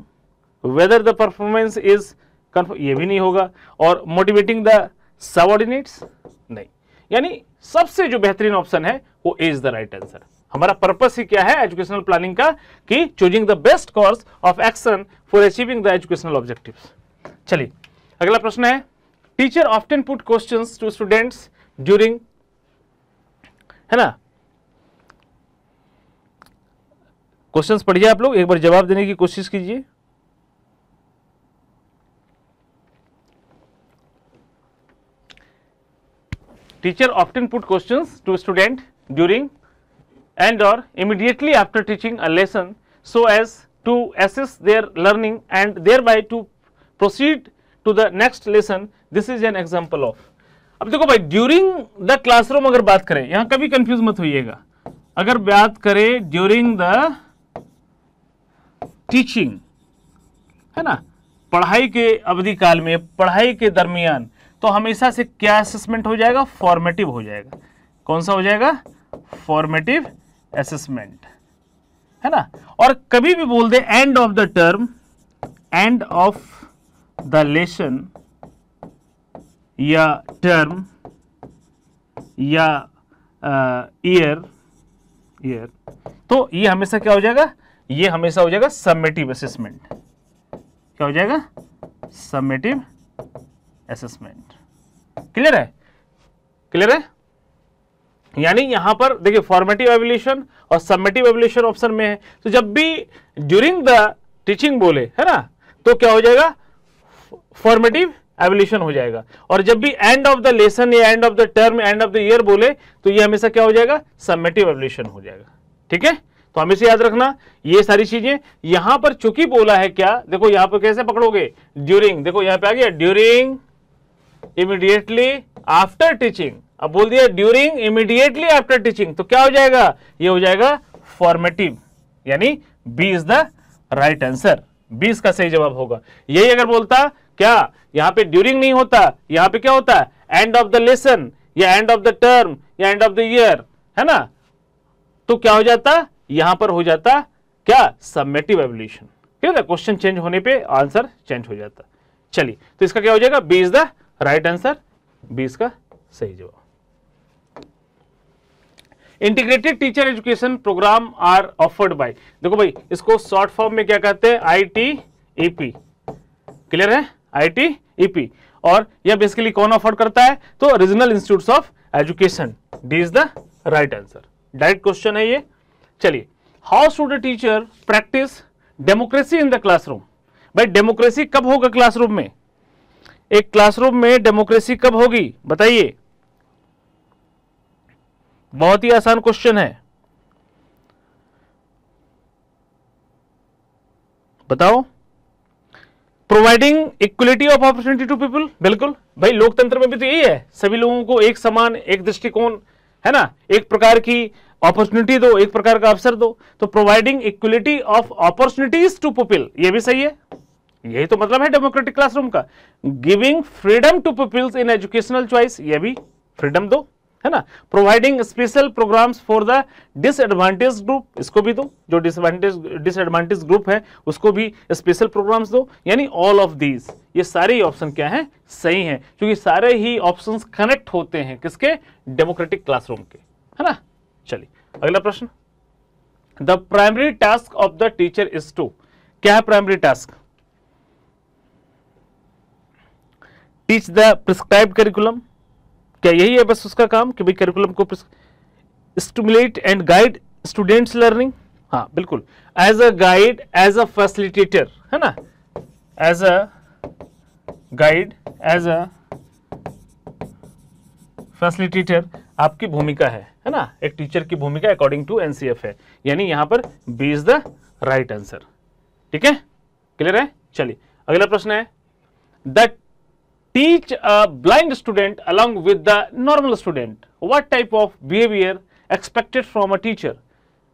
whether the performance is confirm, ये भी नहीं होगा। और मोटिवेटिंग द सबऑर्डिनेट्स, नहीं। यानी सबसे जो बेहतरीन ऑप्शन है वो A is the right answer. हमारा पर्पस ही क्या है एजुकेशनल प्लानिंग का, कि choosing the best course of action for achieving the educational objectives. चलिए अगला प्रश्न है, teacher often put questions to students during, है ना, क्वेश्चंस पढ़िए आप लोग, एक बार जवाब देने की कोशिश कीजिए। Teacher often put questions to student during and or immediately after teaching a lesson so as to assess their learning and thereby to proceed to the next lesson. This is an example of. अब देखो भाई, ड्यूरिंग द क्लासरूम अगर बात करें, यहां कभी कंफ्यूज मत होइएगा, अगर बात करें ड्यूरिंग द टीचिंग, है ना, पढ़ाई के अवधि काल में, पढ़ाई के दरमियान, तो हमेशा से क्या असेसमेंट हो जाएगा? फॉर्मेटिव हो जाएगा। कौन सा हो जाएगा? फॉर्मेटिव असेसमेंट, है ना। और कभी भी बोल दे end of the term, end of the lesson या टर्म या ईयर, तो ये हमेशा क्या हो जाएगा? ये हमेशा हो जाएगा समेटिव असेसमेंट। क्या हो जाएगा? Summative assessment. क्लियर है? क्लियर है? यानी यहां पर देखिए फॉर्मेटिव एवल्यूशन और समेटिव एवल्यूशन ऑप्शन में है, तो जब भी ड्यूरिंग द टीचिंग बोले, है ना, तो क्या हो जाएगा? फॉर्मेटिव एवल्यूशन हो जाएगा। और जब भी एंड ऑफ द लेसन या and of the term, end of the year बोले, तो ये हमेशा क्या हो जाएगा? समेटिव एवल्यूशन हो जाएगा। ठीक है, तो हमेशा याद रखना ये सारी चीजें। यहां पर चूंकि बोला है क्या, देखो यहां पर कैसे पकड़ोगे? ड्यूरिंग, देखो यहां पे आ गया ड्यूरिंग इमीडिएटली आफ्टर टीचिंग। अब बोल दिया ड्यूरिंग इमीडिएटली आफ्टर टीचिंग, तो क्या हो जाएगा? ये हो जाएगा फॉर्मेटिव, यानी B is the right answer. 20 का सही जवाब होगा। यही अगर बोलता क्या, यहां पे ड्यूरिंग नहीं होता, यहां पे क्या होता है? एंड ऑफ द लेसन या एंड ऑफ द टर्म या एंड ऑफ द ईयर, है ना, तो क्या हो जाता? यहां पर हो जाता क्या? Summative evolution. ठीक है, क्वेश्चन चेंज होने पे आंसर चेंज हो जाता। चलिए, तो इसका क्या हो जाएगा? B is the right answer, 20 का सही जवाब। Integrated teacher education programme are offered by, देखो भाई इसको शॉर्ट फॉर्म में क्या कहते हैं? ITEP। क्लियर है? ITEP। और यह बेसिकली कौन ऑफर करता है? तो regional institutes of education. D is the right answer. Direct question है ये। चलिए, how should a teacher practice democracy in the classroom? भाई डेमोक्रेसी कब होगा क्लासरूम में? एक क्लासरूम में डेमोक्रेसी कब होगी बताइए? बहुत ही आसान क्वेश्चन है, बताओ। Providing equality of opportunity to people, बिल्कुल भाई, लोकतंत्र में भी तो यही है, सभी लोगों को एक समान, एक दृष्टिकोण, है ना, एक प्रकार की अपॉर्चुनिटी दो, एक प्रकार का अवसर दो। तो providing equality of opportunities to people, ये भी सही है। यही तो मतलब है डेमोक्रेटिक क्लासरूम का। Giving freedom to peoples in educational choice, ये भी फ्रीडम दो, है ना। Providing special programmes for the disadvantage group, इसको भी दो, जो डिसएडवांटेज ग्रुप है उसको भी स्पेशल प्रोग्राम्स दो। यानी ऑल ऑफ दीज, ये सारे ही ऑप्शन क्या हैं? सही हैं, क्योंकि सारे ही ऑप्शंस कनेक्ट होते हैं किसके? डेमोक्रेटिक क्लासरूम के, है ना। चलिए अगला प्रश्न। The primary task of the teacher is to, क्या है primary task? Teach the prescribed curriculum, क्या यही है बस उसका काम कि भाई करिकुलम को stimulate and guide students learning? हाँ बिल्कुल, as a guide, as a facilitator, है ना, as a guide, as a facilitator आपकी भूमिका है ना, एक टीचर की भूमिका अकॉर्डिंग टू एनसीएफ है। यानी यहां पर B is the right answer. ठीक है, क्लियर है? चलिए अगला प्रश्न है, the teach a blind student along with the normal student, what type of behavior expected from a teacher?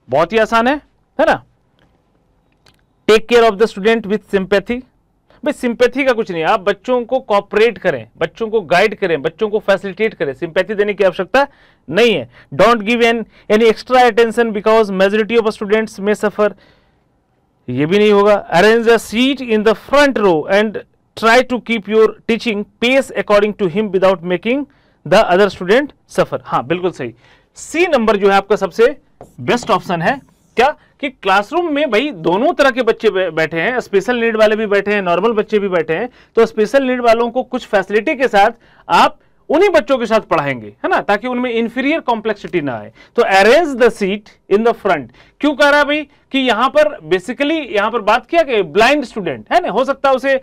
बहुत ही आसान है ना। Take care of the student with sympathy, भाई सिंपैथी का कुछ नहीं, आप बच्चों को कोऑपरेट करें, बच्चों को गाइड करें, बच्चों को फैसिलिटेट करें, सिंपैथी देने की आवश्यकता नहीं है। Don't give any extra attention because majority of students में सफर, ये भी नहीं होगा। Arrange a seat in the front row and try to keep your teaching pace according to him without making the other student suffer। हाँ बिल्कुल सही, सी नंबर जो है आपका सबसे बेस्ट ऑप्शन है। क्या कि क्लासरूम में भाई दोनों तरह के बच्चे बैठे हैं, स्पेशल नीड वाले भी बैठे हैं, नॉर्मल बच्चे भी बैठे हैं, तो स्पेशल नीड वालों को कुछ फैसिलिटी के साथ आप उन्हीं बच्चों के साथ पढ़ाएंगे, है ना, ताकि उनमें इंफीरियर कॉम्प्लेक्सिटी ना आए। तो arrange the seat in the front, क्यों कह रहा है भाई कि यहां पर बेसिकली यहां पर बात किया कि ब्लाइंड स्टूडेंट है ना, हो सकता है उसे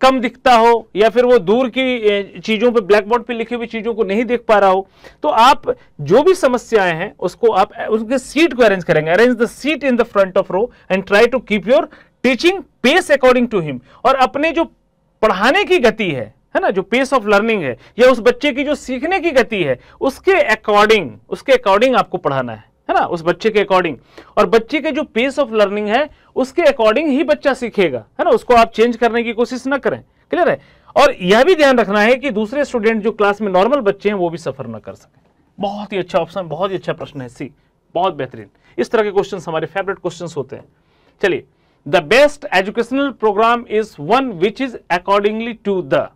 कम दिखता हो या फिर वो दूर की चीजों पे ब्लैक बोर्ड पे लिखी हुई चीजों को नहीं देख पा रहा हो। तो आप जो भी समस्याएं हैं उसको आप उसके सीट को अरेंज करेंगे, arrange the seat in the front of row and try to keep your teaching pace according to him. और अपने जो पढ़ाने की गति है ना, जो पेस ऑफ लर्निंग है या उस बच्चे की जो सीखने की गति है उसके अकॉर्डिंग आपको पढ़ाना है ना, उस बच्चे के अकॉर्डिंग। और बच्चे के जो पेस ऑफ लर्निंग है उसके अकॉर्डिंग ही बच्चा सीखेगा, है ना, उसको आप चेंज करने की कोशिश ना करें। क्लियर है? और यह भी ध्यान रखना है कि दूसरे स्टूडेंट जो क्लास में नॉर्मल बच्चे हैं वो भी सफर ना कर सके। बहुत ही अच्छा ऑप्शन, बहुत ही अच्छा प्रश्न है सी, बहुत बेहतरीन। इस तरह के क्वेश्चन हमारे फेवरेट क्वेश्चन होते हैं। चलिए, the best educational programme is one which is accordingly to the,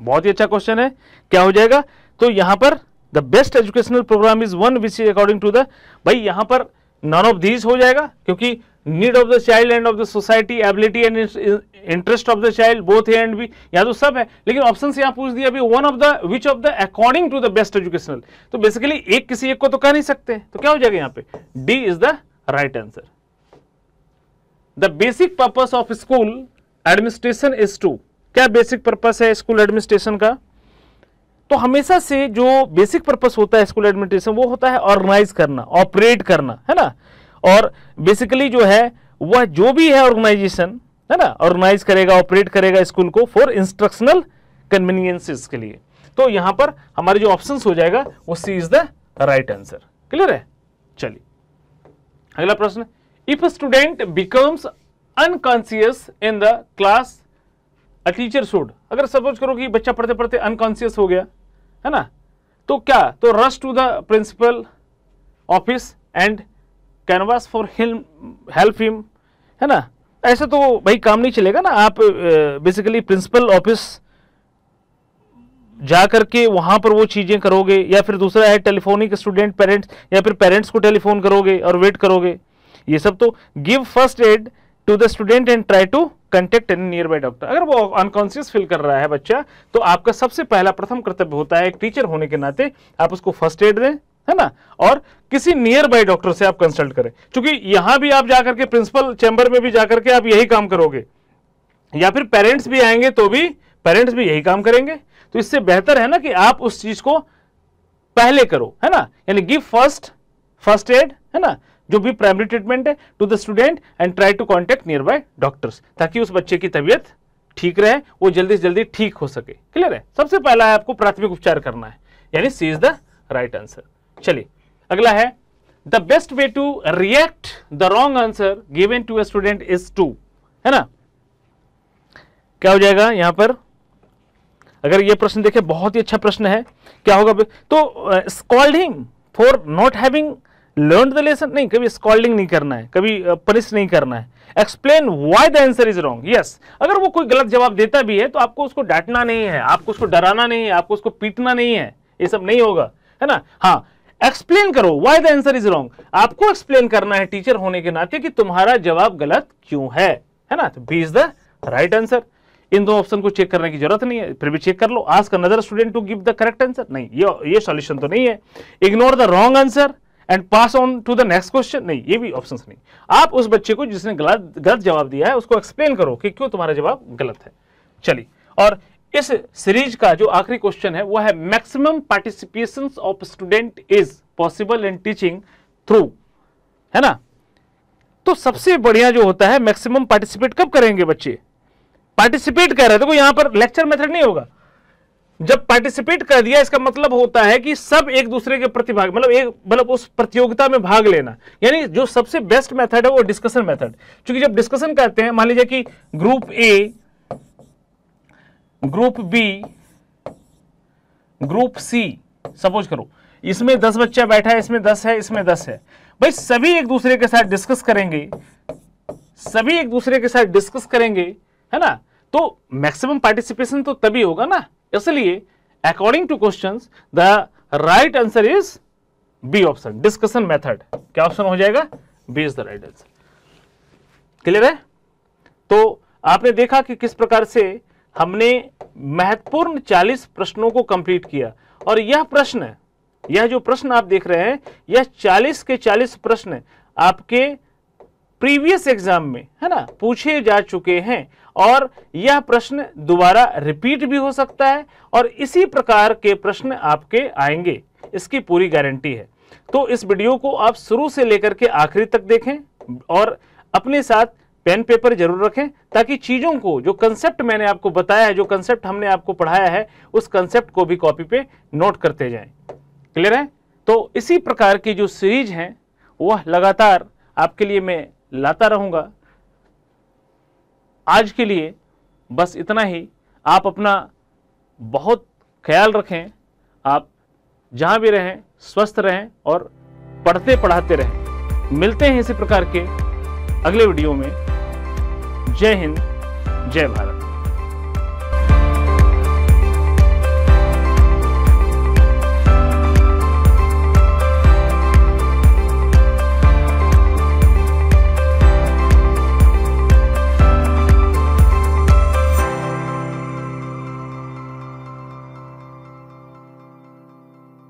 बहुत ही अच्छा क्वेश्चन है, क्या हो जाएगा? तो यहां पर the best educational programme is one which is according to the, भाई यहां पर नन ऑफ दीज हो जाएगा, क्योंकि need of the child and of the society, ability and interest of the child, both A and B, यहां तो सब है। लेकिन ऑप्शन से यहां पूछ दिया अभी one of the which of the according to the best educational, तो बेसिकली एक किसी एक को तो कह नहीं सकते, तो क्या हो जाएगा यहां पे? D is the right answer. The basic purpose of school administration is to, क्या बेसिक पर्पस है स्कूल एडमिनिस्ट्रेशन का? तो हमेशा से जो बेसिक पर्पस होता है स्कूल एडमिनिस्ट्रेशन वो होता है ऑर्गेनाइज करना, ऑपरेट करना, है ना। और बेसिकली जो है वह जो भी है ऑर्गेनाइजेशन, है ना, ऑर्गेनाइज करेगा, ऑपरेट करेगा स्कूल को फॉर इंस्ट्रक्शनल कन्वीनियंसेस के लिए। तो यहां पर हमारे जो ऑप्शंस हो जाएगा वो C is the right answer. Clear है? चलिए अगला प्रश्न, if student becomes unconscious in the class a teacher should, अगर सपोज करो कि बच्चा पढ़ते पढ़ते अनकॉन्शियस हो गया, है ना, तो क्या? तो rush to the principal office and canvass for help him, है ना। ऐसा तो भाई काम नहीं चलेगा ना, आप बेसिकली प्रिंसिपल ऑफिस जा करके वहां पर वो चीजें करोगे, या फिर दूसरा है टेलीफोनिक स्टूडेंट पेरेंट्स, या फिर पेरेंट्स को टेलीफोन करोगे और वेट करोगे। ये सब तो give first aid to the student and try to contact any nearby doctor. अगर वो अनकॉन्शियस फील कर रहा है बच्चा, तो आपका सबसे पहला प्रथम कर्तव्य होता है एक टीचर होने के नाते आप उसको फर्स्ट एड दें, है ना, और किसी नियर बाय डॉक्टर से आप कंसल्ट करें। क्योंकि यहां भी आप जाकर के प्रिंसिपल चैम्बर में भी जाकर के आप यही काम करोगे, या फिर पेरेंट्स भी आएंगे तो भी पेरेंट्स भी यही काम करेंगे। तो इससे बेहतर है ना कि आप उस चीज को पहले करो, है ना, यानी गिव फर्स्ट एड, है ना, जो भी प्राइमरी ट्रीटमेंट है to the student and try to contact nearby doctors, ताकि उस बच्चे की तबीयत ठीक रहे, वो जल्दी से जल्दी ठीक हो सके। क्लियर है? सबसे पहला है आपको प्राथमिक उपचार करना है, यानी C is the right answer. चलिए अगला है, the best way to react the wrong answer given to a student is to, है ना, क्या हो जाएगा यहां पर? अगर यह प्रश्न देखें, बहुत ही अच्छा प्रश्न है, क्या होगा? तो scold him for not having learn the lesson, नहीं, कभी स्कॉल्डिंग नहीं करना है, कभी पनिश नहीं करना है। Explain why the answer is wrong, yes, अगर वो कोई गलत जवाब देता भी है तो आपको उसको डांटना नहीं है, आपको उसको डराना नहीं है, आपको उसको पीटना नहीं है, ये सब नहीं होगा, है ना। हाँ, एक्सप्लेन करो why the answer is wrong, आपको एक्सप्लेन करना है टीचर होने के नाते कि तुम्हारा जवाब गलत क्यों है ना। तो B is the right answer. इन दो ऑप्शन को चेक करने की जरूरत नहीं है, फिर भी चेक कर लो। Ask another student to give the correct answer, नहीं, ये सॉल्यूशन तो नहीं है। Ignore the wrong answer and pass on to the next question, नहीं, ये भी ऑप्शंस नहीं। आप उस बच्चे को जिसने गलत जवाब दिया है उसको एक्सप्लेन करो कि क्यों तुम्हारा जवाब गलत है। चलिए, और इस सीरीज का जो आखिरी क्वेश्चन है वो है maximum participation of student is possible in teaching through, है ना। तो सबसे बढ़िया जो होता है, मैक्सिमम पार्टिसिपेट कब करेंगे बच्चे? पार्टिसिपेट कर रहे हैं, देखो यहां पर लेक्चर मेथड नहीं होगा। जब पार्टिसिपेट कर दिया इसका मतलब होता है कि सब एक दूसरे के प्रति भाग, मतलब उस प्रतियोगिता में भाग लेना। यानी जो सबसे बेस्ट मेथड है वो डिस्कशन मेथड। क्योंकि जब डिस्कशन करते हैं, मान लीजिए कि group A, group B, group C, suppose करो इसमें 10 बच्चा बैठा है, इसमें 10 है, इसमें 10 है, भाई सभी एक दूसरे के साथ डिस्कस करेंगे, सभी एक दूसरे के साथ डिस्कस करेंगे, है ना। तो मैक्सिमम पार्टिसिपेशन तो तभी होगा ना। इसलिए according to questions the right answer is B option, discussion method. क्या ऑप्शन हो जाएगा? B is the right answer. Clear है? तो आपने देखा कि किस प्रकार से हमने महत्वपूर्ण 40 प्रश्नों को कंप्लीट किया। और यह जो प्रश्न आप देख रहे हैं, यह 40 के 40 प्रश्न आपके प्रीवियस एग्जाम में, है ना, पूछे जा चुके हैं। और यह प्रश्न दोबारा रिपीट भी हो सकता है और इसी प्रकार के प्रश्न आपके आएंगे, इसकी पूरी गारंटी है। तो इस वीडियो को आप शुरू से लेकर के आखिरी तक देखें और अपने साथ पेन पेपर जरूर रखें, ताकि चीजों को, जो कंसेप्ट मैंने आपको बताया है, जो कंसेप्ट हमने आपको पढ़ाया है, उस कंसेप्ट को भी कॉपी पे नोट करते जाएं। क्लियर है? तो इसी प्रकार की जो सीरीज है वह लगातार आपके लिए मैं लाता रहूंगा। आज के लिए बस इतना ही। आप अपना बहुत ख्याल रखें, आप जहां भी रहें स्वस्थ रहें और पढ़ते पढ़ाते रहें। मिलते हैं इसी प्रकार के अगले वीडियो में। जय हिंद, जय भारत।